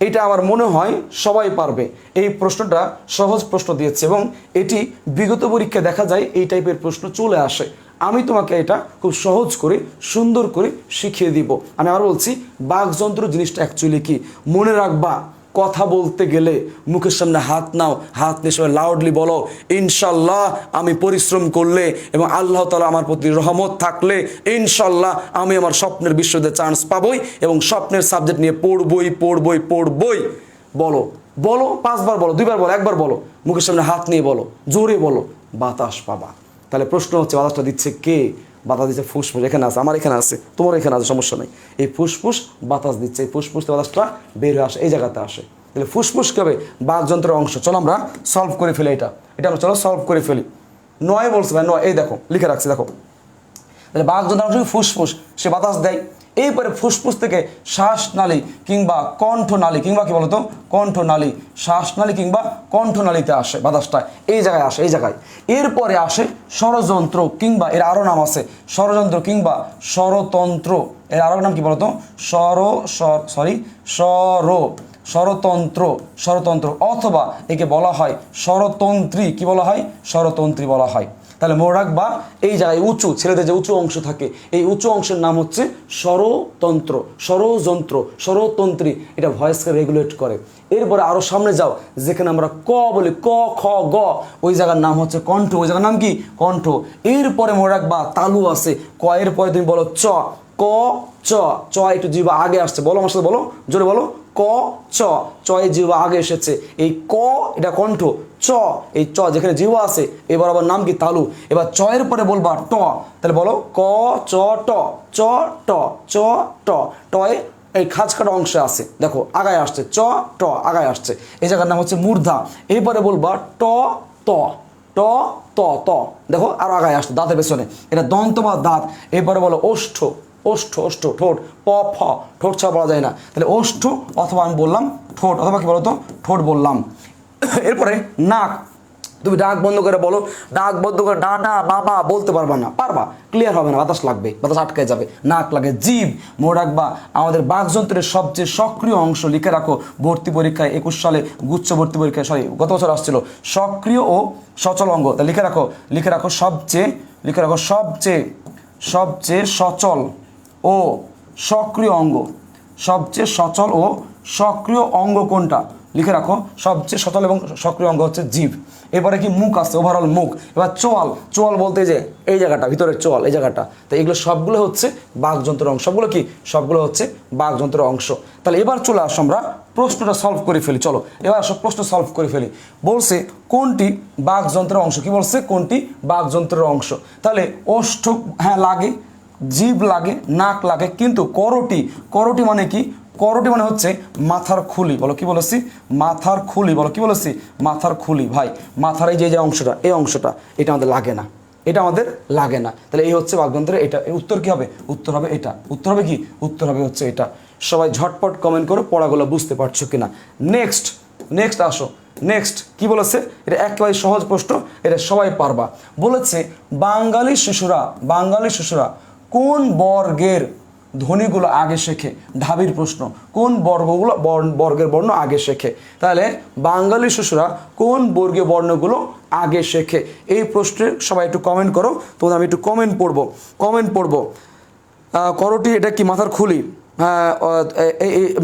এটা আমার মনে হয় সবাই পারবে। এই প্রশ্নটা সহজ প্রশ্ন দিয়েছে এবং এটি বিগত পরীক্ষায় দেখা যায় এই টাইপের প্রশ্ন চলে আসে। আমি তোমাকে এটা খুব সহজ করে সুন্দর করে শিখিয়ে দিব। আমি আবার বলছি, বাকযন্ত্র জিনিসটা অ্যাকচুয়ালি কি মনে রাখবা। কথা বলতে গেলে মুখের সামনে হাত নাও, হাত নিয়ে সবাই লাউডলি বলো ইনশাল্লাহ আমি পরিশ্রম করলে এবং আল্লাহ তাআলা আমার প্রতি রহমত থাকলে ইনশাল্লাহ আমি আমার স্বপ্নের বিশ্ববিদ্যালয়ে চান্স পাবই এবং স্বপ্নের সাবজেক্ট নিয়ে পড়বই। বলো বলো, 5 বার বলো, 2 বার বলো, 1 বার বলো, মুখের সামনে হাত নিয়ে বলো, জোরে বলো, বাতাস পাবা। তাহলে প্রশ্ন হচ্ছে বাতাসটা দিচ্ছে কে? বাতাস দিচ্ছে ফুসফুস। এখানে আছে, আমার এখানে আছে, তোমার এখানে আছে, সমস্যা নেই। এই ফুসফুস বাতাস দিচ্ছে, এই ফুসফুস বাতাসটা বের হয়ে আসে, এই জায়গাতে আসে। তাহলে ফুসফুস কী হবে? বাকযন্ত্রের অংশ। চলো আমরা সলভ করে ফেলি এটা আমরা চলো সলভ করে ফেলি। 9 বলছে ভাই, 9, এই দেখো লিখে রাখছি, দেখো। তাহলে বাকযন্ত্রের অংশ ফুসফুস, সে বাতাস দেয়। এরপরে ফুসফুস থেকে শ্বাসনালী কিংবা কণ্ঠনালী কিংবা কি বলতো কণ্ঠনালী, শ্বাসনালী কিংবা কণ্ঠনালীতে আসে বাতাসটা, এই জায়গায় আসে, এই জায়গায়। এরপরে আসে ষড়যন্ত্র কিংবা এর আরও নাম আছে ষড়যন্ত্র কিংবা ষড়তন্ত্র। এর আরও নাম কি বলতো? ষড়তন্ত্র অথবা একে বলা হয় ষড়তন্ত্রী। কি বলা হয়? ষড়তন্ত্রী বলা হয়। তাহলে মনে রাখবা, এই জায়গায় উঁচু, ছেলেদের যে উঁচু অংশ থাকে, এই উঁচু অংশের নাম হচ্ছে ষড়যন্ত্র, ষড়তন্ত্রী। এটা ভয়েসকে রেগুলেট করে। এরপরে আরও সামনে যাও, যেখানে আমরা ক বলি, ক খ গ, ওই জায়গার নাম হচ্ছে কণ্ঠ, ওই জায়গার নাম কি? কণ্ঠ। এরপরে মনে রাখবা তালু আছে, ক এর পরে তুমি বলো চ, ক চ একটু জিহ্বা আগে আসছে, বলো আমার সাথে, বলো জোরে বলো, ক চ এ জিহ্বা আগে এসেছে। এই ক এটা কণ্ঠ, চ এই চ যেখানে জিহ্বা আছে, এবার আবার নাম কি? তালু। এবার চ এর পরে বলবা ট, তাহলে বলো ক চ ট, চ ট, চ ট, টয়ে এই খাঁজ কাটা অংশে আছে, দেখো আগায় আসছে, চ ট আগায় আসছে, এই জায়গার নাম হচ্ছে মূর্ধা। এরপরে বলবা ট ত, ট ত ত, দেখো আরো আগায় আসছে দাঁতের পেছনে, এটা দন্ত বা দাঁত। এরপরে বলো ওষ্ঠ, ঠোঁট, প ফ, ঠোঁট ছাড়া বলা যায় না, তাহলে ওষ্ঠ অথবা আমি বললাম ঠোঁট, অথবা কি বলতো ঠোঁট বললাম। এরপরে নাক, তুমি ডাক বন্ধ করে বলো, ডাক বন্ধ করে ডানা বাবা বলতে পারবা না, পারবা, ক্লিয়ার হবে না, বাতাস লাগবে, বাতাস আটকে যাবে, নাক লাগে। জিভ, মনে রাখবা আমাদের বাকযন্ত্রের সবচেয়ে সক্রিয় অংশ, লিখে রাখো ভর্তি পরীক্ষায় 21 সালে গুচ্ছ ভর্তি পরীক্ষায়, গত বছর আসছিল, সক্রিয় ও সচল অঙ্গ। তা লিখে রাখো সবচেয়ে সচল ও সক্রিয় অঙ্গ, সবচেয়ে সচল ও সক্রিয় অঙ্গ কোনটা? লিখে রাখো, সবচেয়ে সচল এবং সক্রিয় অঙ্গ হচ্ছে জিভ। এবারে কি? মুখ আছে, ওভারঅল মুখ। এবার চোয়াল বলতে যে এই জায়গাটা, ভিতরের চোয়াল, এই জায়গাটা। তো এগুলো সবগুলো হচ্ছে বাকযন্ত্রের অংশ। সবগুলো হচ্ছে বাকযন্ত্রের অংশ। তাহলে এবার চলে আসো আমরা প্রশ্নটা সলভ করে ফেলি। চলো এবার আসো প্রশ্ন সলভ করে ফেলি। বলছে কোনটি বাকযন্ত্রের অংশ? কি বলছে? কোনটি বাকযন্ত্রের অংশ? তাহলে ওষ্ঠ, হ্যাঁ লাগে, জিভ লাগে, নাক লাগে, কিন্তু করটি মানে কি? করটি মানে হচ্ছে মাথার খুলি। বলো কি বলেছি? মাথার খুলি। বলো কি বলেছি? মাথার খুলি। ভাই মাথার এই যে অংশটা, এই অংশটা, এটা আমাদের লাগে না, তাহলে এই হচ্ছে বাকযন্ত্রের। এটা উত্তর কি হবে? উত্তর হবে এটা। উত্তর হবে কি? উত্তর হবে হচ্ছে এটা। সবাই ঝটপট কমেন্ট করো পড়াগুলো বুঝতে পারছো কিনা। নেক্সট আসো। নেক্সট কি বলেছে? এটা একেবারে সহজ প্রশ্ন, এটা সবাই পারবা। বলেছে বাঙালি শিশুরা কোন বর্গের ধ্বনিগুলো আগে শেখে? ঢাবির প্রশ্ন, কোন বর্গের বর্ণ আগে শেখে? তাহলে বাঙালি শিশুরা কোন বর্গীয় বর্ণগুলো আগে শেখে? এই প্রশ্নে সবাই একটু কমেন্ট করো, তোমাদের আমি একটু কমেন্ট পড়বো। করটি এটা কি? মাথার খুলি।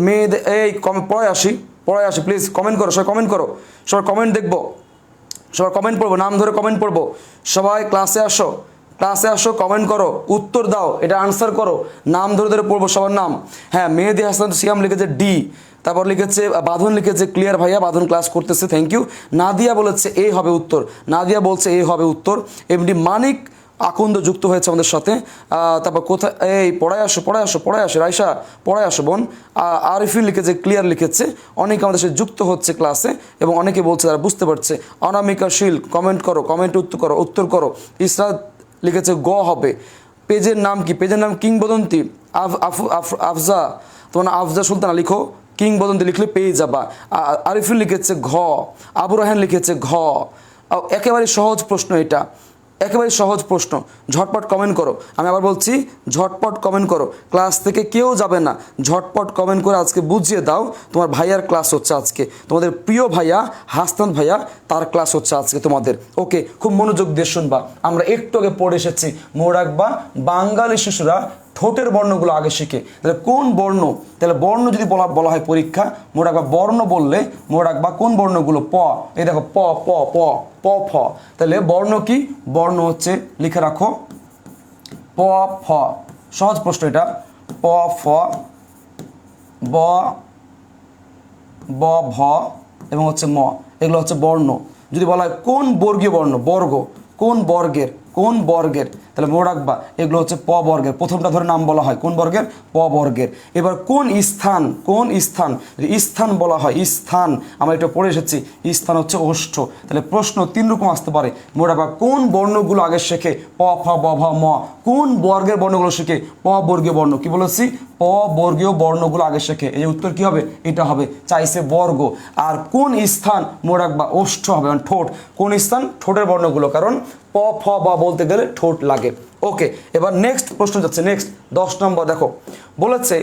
মেয়েদের এই পড়ায় আসি প্লিজ কমেন্ট করো, সবাই কমেন্ট দেখবো, সবাই কমেন্ট পড়বো, নাম ধরে কমেন্ট পড়বো। সবাই ক্লাসে আসো, কমেন্ট করো, উত্তর দাও, এটা আনসার করো, নাম ধরে পড়বো সবার নাম। হ্যাঁ, মেহেদি হাসান সিয়াম লিখেছে ডি, তারপর লিখেছে বাঁধন, লিখেছে ক্লিয়ার ভাইয়া, বাঁধন ক্লাস করতেছে, থ্যাংক ইউ। নাদিয়া বলেছে এ হবে উত্তর, হবে উত্তর। এমডি মানিক আকুন্দ যুক্ত হয়েছে আমাদের সাথে। তারপর কোথায় এই পড়ায় আসো রাইসা, পড়ায় আসো বোন। আরিফিন লিখেছে ক্লিয়ার লিখেছে, অনেকে আমাদের সাথে যুক্ত হচ্ছে ক্লাসে এবং অনেকে বলছে তারা বুঝতে পারছে। অনামিকা শীল কমেন্ট করো, উত্তর করো। ইসরাত লিখেছে গ হবে। পেজের নাম কি? পেজের নাম কিংবদন্তি। আফজা, তোমার নাম আফজা সুলতানা, লিখো কিংবদন্তি, লিখলে পেয়ে যাবা। আরিফুল লিখেছে ঘ, আবু রাহান লিখেছে ঘ। একেবারে সহজ প্রশ্ন এটা। একেবারে সহজ প্রশ্ন, ঝটপট কমেন্ট করো। আমি আবার বলছি, ঝটপট কমেন্ট করো। ক্লাস থেকে কেউ যাবে না, ঝটপট কমেন্ট করে আজকে বুঝিয়ে দাও তোমার ভাইয়ার ক্লাস হচ্ছে আজকে, তোমাদের প্রিয় ভাইয়া হাসান ভাইয়া তার ক্লাস হচ্ছে আজকে তোমাদের। ওকে, খুব মনোযোগ দিয়ে শুনবা। আমরা একটু আগে পড়ে এসেছি, মনে রাখবা বাঙালি শিশুরা ঠোঁটের বর্ণগুলো আগে শিখে। তাহলে কোন বর্ণ, তাহলে বর্ণ যদি বলা হয় পরীক্ষা, মনে রাখবা বর্ণ বললে মনে রাখবা কোন বর্ণগুলো, প, এই দেখো প প প প ফ। তাহলে বর্ণ কি, বর্ণ হচ্ছে লিখে রাখো প ফ। সহজ প্রশ্ন এটা, প ফ ব ব ভ এবং হচ্ছে ম, এগুলো হচ্ছে বর্ণ। যদি বলা হয় কোন বর্গীয় বর্ণ, বর্গ, কোন বর্গের, কোন বর্গের, তাহলে মনে রাখবা এগুলো হচ্ছে প বর্গের। প্রথমটা ধরে নাম বলা হয় কোন বর্গের, প বর্গের। এবার কোন স্থান, কোন স্থান, স্থান বলা হয় স্থান, আমরা এটা পড়ে এসেছি, স্থান হচ্ছে ওষ্ঠ। তাহলে প্রশ্ন 3 রকম আসতে পারে, মনে রাখবা কোন বর্ণগুলো আগে শেখে, প ফ ব ভ ম, কোন বর্গের বর্ণগুলো শেখে, প বর্গীয় বর্ণ। কি বলেছি, প বর্গীয় বর্ণগুলো আগে শেখে। এই উত্তর কি হবে, এটা হবে, চাইছে বর্গ। আর কোন স্থান, মনে রাখবা ওষ্ঠ হবে, মানে ঠোঁট। কোন স্থান, ঠোঁটের বর্ণগুলো, কারণ প ফ বা বলতে গেলে ঠোঁট লাগে। ওকে, এবার নেক্সট প্রশ্ন যাচ্ছে, নেক্সট 10 নম্বর। দেখো বলেছে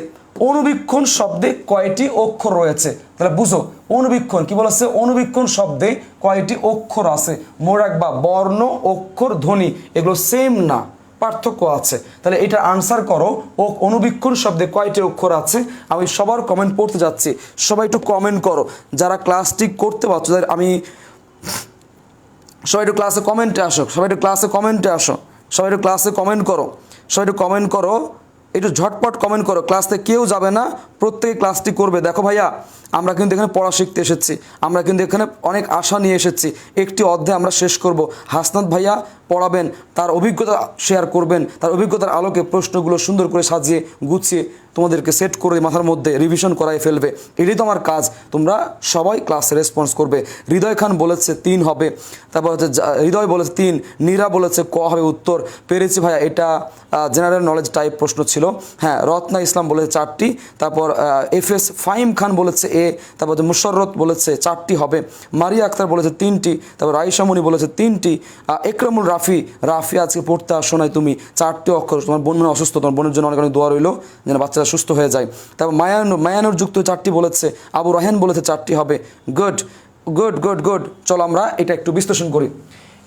অনুবীক্ষণ শব্দে কয়টি অক্ষর রয়েছে। তাহলে বুঝো অনুবীক্ষণ কি বলেছে, অনুবীক্ষণ শব্দে কয়টি অক্ষর আছে। মনে রাখবা বর্ণ, অক্ষর, ধ্বনি এগুলো সেম না, পার্থক্য আছে। তাহলে এটা আনসার করো, ও অনুবীক্ষণ শব্দে কয়টি অক্ষর আছে। আমি সবার কমেন্ট পড়তে যাচ্ছি, সবাই একটু কমেন্ট করো। যারা ক্লাসটি করতে পারছো, আমি সবাই একটু ক্লাসে কমেন্টে আসো, সবাই একটু ক্লাসে কমেন্টে আসো, সবাই একটু ক্লাসে কমেন্ট করো, সবাই একটু কমেন্ট করো, একটু ঝটপট কমেন্ট করো। ক্লাসে কেউ যাবে না, প্রত্যেকে ক্লাসটি করবে। দেখো ভাইয়া, আমরা কিন্তু এখানে পড়া শিখতে এসেছি, আমরা কিন্তু এখানে অনেক আশা নিয়ে এসেছি। একটি অধ্যায় আমরা শেষ করব, হাসনাত ভাইয়া পড়াবেন, তার অভিজ্ঞতা শেয়ার করবেন, তার অভিজ্ঞতার আলোকে প্রশ্নগুলো সুন্দর করে সাজিয়ে গুছিয়ে তোমাদেরকে সেট করে মাথার মধ্যে রিভিশন করাই ফেলবে। এটাই তো আমার কাজ। তোমরা সবাই ক্লাসে রেসপন্স করবে। হৃদয় খান বলেছে 3 হবে, তারপর হচ্ছে হৃদয় বলেছে 3, নীরা বলেছে ক হবে উত্তর। পেরেছি ভাইয়া, এটা জেনারেল নলেজ টাইপ প্রশ্ন ছিল। হ্যাঁ, রত্না ইসলাম বলেছে 4টি, তারপর FS ফাহিম খান বলেছে এ, তারপর মুশাররত বলেছে 4টি হবে, মারিয়া আক্তার বলেছে 3টি, তারপর রাইসামণি বলেছে 3টি, একরামুল রাফি আজকে পড়তে আসো নাই তুমি, 4টি অক্ষর। তোমার বোন মনে অসুস্থ, তোমার বোনের জন্য অনেক অনেক দোয়া রইল যেন বাচ্চারা সুস্থ হয়ে যায়। তারপর মায়ানুর যুক্ত 4টি বলেছে, আবু রাহেন বলেছে 4টি হবে। Good good good good. চলো আমরা এটা একটু বিশ্লেষণ করি।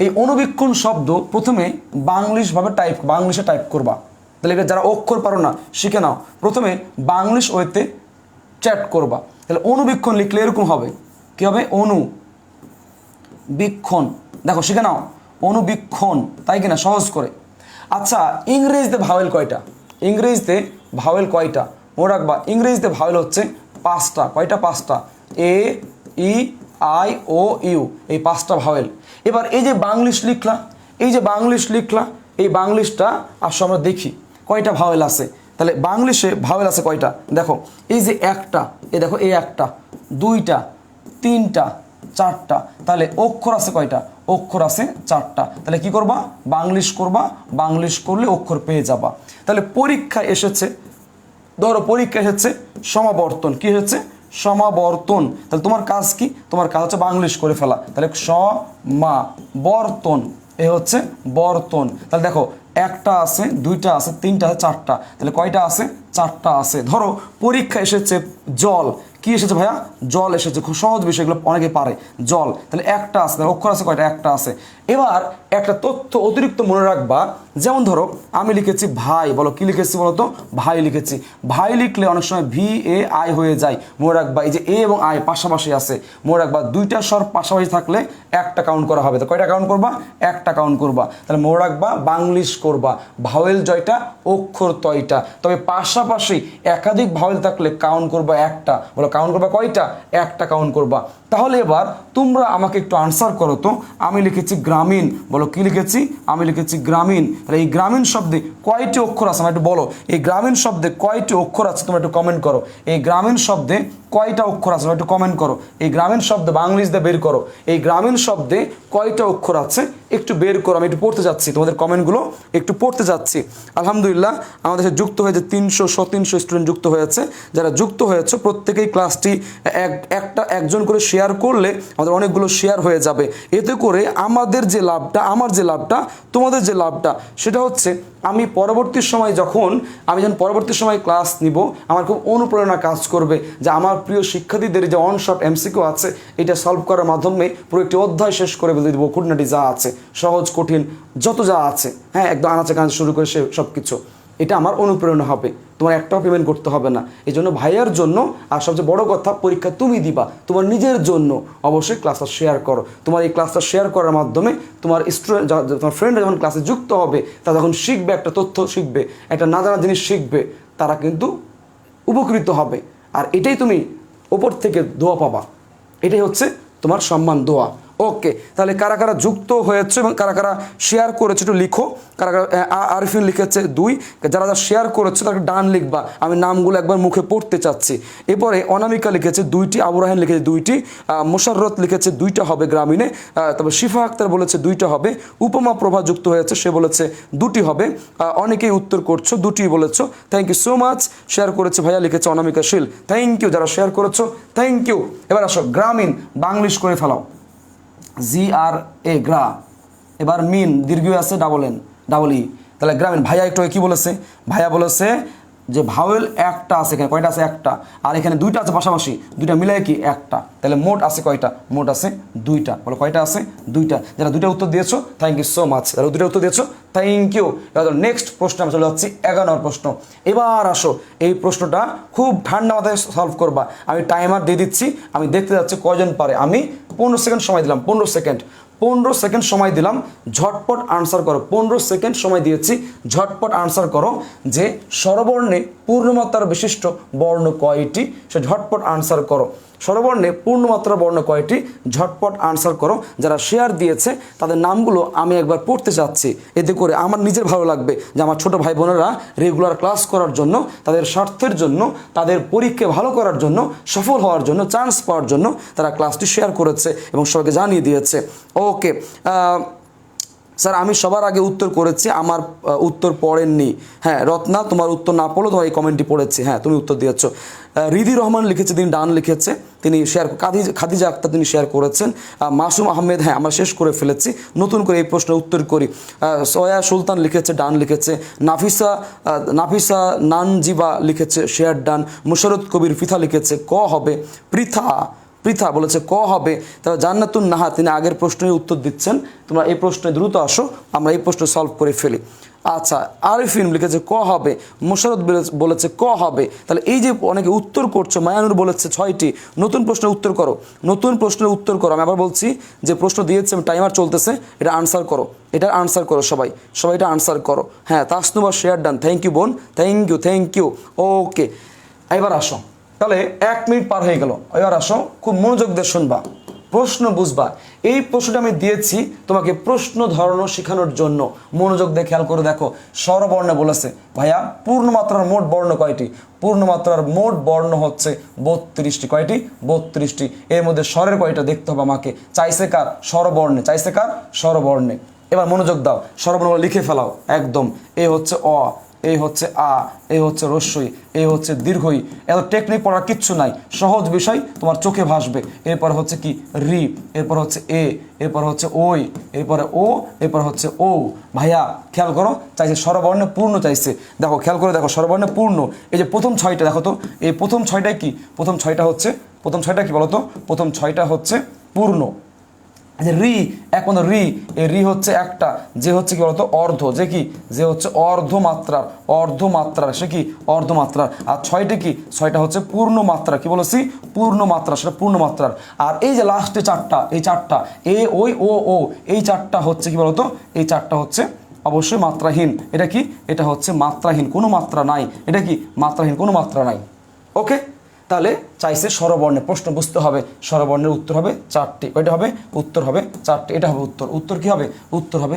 এই অনুবীক্ষণ শব্দ প্রথমে বাংলিশে টাইপ করবা। তাহলে এটা যারা অক্ষর পারো না শিখে নাও, প্রথমে বাংলিশ ওয়েতে চ্যাট করবা। তাহলে অনুবীক্ষণ লিখলে এরকম হবে, কি হবে, অনুবীক্ষণ। দেখো শিখে নাও, অনুবীক্ষণ, তাই কিনা, সহজ করে। আচ্ছা, ইংরেজিতে ভাওয়েল কয়টা, ইংরেজিতে ভাওয়েল কয়টা, মনে রাখবা ইংরেজিতে ভাওয়েল হচ্ছে 5টা। কয়টা, 5টা, এ ই আই ও ইউ, এই 5টা ভাওয়েল। এবার এই যে বাংলিশ লিখলা, এই যে বাংলিশ লিখলা, এই বাংলিশটা আসলে আমরা দেখি কয়টা ভাওয়েল আছে। তাহলে বাংলিশে ভাওয়েল আছে কয়টা, দেখো এই যে একটা, এই দেখো এই একটা, 2টা, 3টা, 4টা। তাহলে অক্ষর আছে কয়টা, অক্ষর আছে 4টা। তাহলে কি করবা, বাংলিশ করবা, বাংলিশ করলে অক্ষর পেয়ে যাবা। তাহলে পরীক্ষায় এসেছে, ধরো পরীক্ষা এসেছে সমাবর্তন, কি হচ্ছে, সমাবর্তন। তাহলে তোমার কাজ কি, তোমার কাজ হচ্ছে বাংলিশ করে ফেলা। তাহলে সমাবর্তন, এ হচ্ছে বর্তন। তাহলে দেখো একটা আছে, 2টা আছে, 3টা আছে, 4টা। তাহলে কয়টা আছে, 4টা আছে। ধরো পরীক্ষা এসেছে জল, কি এসেছে ভাইয়া, জল এসেছে। খুব সহজ বিষয়, এগুলো অনেকে পারে, জল। তাহলে একটা আছে, অক্ষর আছে কয়টা, একটা আছে। এবার একটা তথ্য অতিরিক্ত মনে রাখবা, যেমন ধরো আমি লিখেছি ভাই, বলো কি লিখেছি বলো তো, ভাই লিখেছি। ভাই লিখলে অনেক সময় VAI হয়ে যায়, মনে রাখবা এই যে এ এবং আই পাশাপাশি আছে, মনে রাখবা 2টা স্বর পাশাপাশি থাকলে একটা কাউন্ট করা হবে। তো কয়টা কাউন্ট করবা, একটা কাউন্ট করবা। তাহলে মনে রাখবা বাংলিশ করবা, ভাওয়েল জয়টা, অক্ষর তয়টা। তবে পাশাপাশি একাধিক ভাওয়েল থাকলে কাউন্ট করবা একটা, বলো কাউন্ট করবা কয়টা, একটা কাউন্ট করবা। তাহলে এবার তোমরা আমাকে একটু আনসার করো তো। আমি লিখেছি গ্রামীণ, বলো কি লিখেছি, আমি লিখেছি গ্রামীণ। তাহলে এই গ্রামীণ শব্দে কয়টি অক্ষর আছে আমার একটু বলো, এই গ্রামীণ শব্দে কয়টি অক্ষর আছে তোমরা একটু কমেন্ট করো। এই গ্রামীণ শব্দে কয়টা অক্ষর আছে একটু কমেন্ট করো। এই গ্রামীণ শব্দে বাংলিশ দিয়ে বের করো, এই গ্রামীণ শব্দে কয়টা অক্ষর আছে একটু বের করো। আমি একটু পড়তে যাচ্ছি, তোমাদের কমেন্টগুলো একটু পড়তে যাচ্ছি। আলহামদুলিল্লাহ আমাদের সাথে যুক্ত হয়েছে 300 স্টুডেন্ট যুক্ত হয়েছে। যারা যুক্ত হয়েছে প্রত্যেকেই ক্লাসটি একজন করে শেয়ার করলে আমাদের অনেকগুলো শেয়ার হয়ে যাবে। এতে করে আমার যে লাভটা তোমাদের যে লাভটা সেটা হচ্ছে আমি পরবর্তী সময় যখন পরবর্তী সময় ক্লাস নিব আমার খুব অনুপ্রেরণা কাজ করবে যে আমার প্রিয় শিক্ষার্থীদের যে অনশর্ট এমসিকিউ আছে এটা সলভ করার মাধ্যমে পুরো একটি অধ্যায় শেষ করে বলে দেবো খুঁটিনাটি যা আছে সহজ কঠিন যত যা আছে, হ্যাঁ, একদম আনাচে কানাচে শুরু করে সব কিছু। এটা আমার অনুপ্রেরণা হবে, তোমার একটাও পেমেন্ট করতে হবে না। এই জন্য ভাইয়ার জন্য আর সবচেয়ে বড় কথা, পরীক্ষা তুমি দিবা, তোমার নিজের জন্য অবশ্যই ক্লাসটা শেয়ার করো। তোমার এই ক্লাসটা শেয়ার করার মাধ্যমে তোমার স্টুডেন্ট, তোমার ফ্রেন্ডরা যখন ক্লাসে যুক্ত হবে তারা যখন শিখবে, একটা তথ্য শিখবে, একটা না জানা জিনিস শিখবে, তারা কিন্তু উপকৃত হবে। আর এটাই তুমি ওপর থেকে দোয়া পাবা, এটাই হচ্ছে তোমার সম্মান দোয়া। ওকে, তাহলে কারা কারা যুক্ত হয়েছে এবং কারা কারা শেয়ার করেছে একটু লিখো। কারা কারা আরিফিন লিখেছে 2, যারা যারা শেয়ার করেছে তাকে ডান লিখবা, আমি নামগুলো একবার মুখে পড়তে চাচ্ছি। এরপরে অনামিকা লিখেছে 2টি, আবু রাহান লিখেছে 2টি, মোশাররত লিখেছে 2টা হবে গ্রামীণে, তারপর শিফা আক্তার বলেছে 2টা হবে, উপমা প্রভা যুক্ত হয়েছে, সে বলেছে 2টি হবে। অনেকেই উত্তর করছো, 2টি বলেছো, thank you so much. Share করেছে ভাইয়া লিখেছে অনামিকা শীল, থ্যাংক ইউ যারা শেয়ার করেছো, থ্যাংক ইউ। এবার আসো গ্রামীণ বাংলিশ করে ফেলাও, GRA গ্রা, এবার মিন দীর্ঘ আছে ডাবল ই, তাহলে গ্রামীণ। ভাইয়া একটু কি বলেছে, ভাইয়া বলেছে যে ভাওয়েল একটা আছে, এখানে কয়টা আছে? একটা, আর এখানে 2টা আছে পাশাপাশি, 2টা মিলাই কি একটা, তাহলে মোট আছে কয়টা? মোট আছে 2টা। বলো কয়টা আছে? 2টা। যারা 2টা উত্তর দিয়েছো থ্যাংক ইউ সো মাচ, যারা 2টা উত্তর দিয়েছো থ্যাংক ইউ। এবার নেক্সট প্রশ্ন আমি চলে যাচ্ছি 11 নম্বর প্রশ্ন। এবার আসো, এই প্রশ্নটা খুব ঠান্ডা মাথায় সলভ করবা। আমি টাইমার দিয়ে দিচ্ছি, আমি দেখতে যাচ্ছি কয়জন পারে। আমি 15 সেকেন্ড সময় দিলাম, 15 সেকেন্ড সময় দিলাম, ঝটপট আনসার করো। 15 সেকেন্ড সময় দিয়েছি, ঝটপট আনসার করো যে স্বরবর্ণে পূর্ণমাত্রার বিশিষ্ট বর্ণ কয়টি, সে ঝটপট আনসার করো। স্বরবর্ণে পূর্ণমাত্রা বর্ণ কয়টি, ঝটপট আনসার করো। যারা শেয়ার দিয়েছে তাদের নামগুলো আমি একবার পড়তে চাচ্ছি, এতে করে আমার নিজের ভালো লাগবে যে আমার ছোট ভাই বোনেরা রেগুলার ক্লাস করার জন্য, তাদের স্বার্থের জন্য, তাদের পরীক্ষা ভালো করার জন্য, সফল হওয়ার জন্য, চান্স পাওয়ার জন্য তারা ক্লাসটি শেয়ার করেছে এবং সবাইকে জানিয়ে দিয়েছে। ওকে স্যার, আমি সবার আগে উত্তর করেছি, আমার উত্তর পড়েননি। হ্যাঁ রত্না, তোমার উত্তর না পড়লো, তোমার এই কমেন্টটি পড়েছি, হ্যাঁ তুমি উত্তর দিয়েছ। রিদি রহমান লিখেছে, তিনি ডান লিখেছে, তিনি শেয়ার, খাদিজা আক্তার তিনি শেয়ার করেছেন। মাসুম আহমেদ, হ্যাঁ আমরা শেষ করে ফেলেছি, নতুন করে এই প্রশ্নের উত্তর করি। সয়া সুলতান লিখেছে ডান লিখেছে, নাফিসা নানজিবা লিখেছে শেয়ার ডান, মুশারত কবির পৃথা লিখেছে ক হবে, পৃথা বলেছে ক হবে। তারপর জান্নাতুন নাহা, তিনি আগের প্রশ্নের উত্তর দিচ্ছেন। তোমরা এই প্রশ্নে দ্রুত আসো, আমরা এই প্রশ্ন সলভ করে ফেলি। আচ্ছা, আরিফিন লিখেছে ক হবে, মোশারত বলেছে ক হবে। তাহলে এই যে অনেকে উত্তর করছো, মায়ানুর বলেছে 6টি। নতুন প্রশ্নের উত্তর করো, নতুন প্রশ্নের উত্তর করো। আমি আবার বলছি যে প্রশ্ন দিয়েছে, টাইমার চলতেছে, এটা আনসার করো, এটা আনসার করো, সবাই এটা আনসার করো। হ্যাঁ Tasnuba share done, thank you বোন, থ্যাংক ইউ। ওকে, এবার আসো, তাহলে 1 মিনিট পার হয়ে গেল। এবার আসো, খুব মনোযোগ দিয়ে শুনবা, প্রশ্ন বুঝবা। এই প্রশ্নটা আমি দিয়েছি তোমাকে প্রশ্ন ধরানো শেখানোর জন্য। মনোযোগ দিয়ে খেয়াল করে দেখো, স্বরবর্ণে বলেছে ভাইয়া পূর্ণমাত্রার মোট বর্ণ কয়টি? পূর্ণমাত্রার মোট বর্ণ হচ্ছে 32টি। কয়টি? 32টি। এর মধ্যে স্বরের কয়টা দেখতে হবে আমাকে। চাইছে কার? স্বরবর্ণে। চাইছে কার? স্বরবর্ণে। এবার মনোযোগ দাও, স্বরবর্ণগুলো লিখে ফেলাও একদম। এ হচ্ছে অ, এই হচ্ছে আ, এই হচ্ছে রস্যই, এই হচ্ছে দীর্ঘই। এত টেকনিক পড়ার কিচ্ছু নাই, সহজ বিষয় তোমার চোখে ভাসবে। এরপর হচ্ছে কি রি, এরপর হচ্ছে এ, এরপর হচ্ছে ওই, এরপরে ও, এরপর হচ্ছে ও। ভাইয়া খেয়াল করো, চাইছে স্বরবর্ণে পূর্ণ চাইছে। দেখো খেয়াল করে দেখো, স্বরবর্ণে পূর্ণ। এই যে প্রথম 6টা দেখো তো, এই প্রথম 6টাই কি? প্রথম 6টা হচ্ছে, প্রথম 6টা কি বলো তো? প্রথম 6টা হচ্ছে পূর্ণ। রি, একমাত্র রি, এই রি হচ্ছে একটা, যে হচ্ছে কি বলতো অর্ধ, যে কি, যে হচ্ছে অর্ধমাত্রার, সে কি অর্ধমাত্রার। আর 6টা কি? 6টা হচ্ছে পূর্ণ মাত্রা। কি বলেছি? পূর্ণ মাত্রা, সেটা পূর্ণ মাত্রার। আর এই যে লাস্টে 4টা, এই 4টা এ ওই ও, এই 4টা হচ্ছে কি বলতো? এই 4টা হচ্ছে অবশ্যই মাত্রাহীন। এটা কি? এটা হচ্ছে মাত্রাহীন, কোনো মাত্রা নাই। এটা কি? মাত্রাহীন, কোনো মাত্রা নাই। ওকে, তাহলে চাইছে স্বরবর্ণে, প্রশ্ন বুঝতে হবে। স্বরবর্ণের উত্তর হবে 4টি। কয়টা হবে? উত্তর হবে 4টি। এটা হবে উত্তর। উত্তর কি হবে? উত্তর হবে,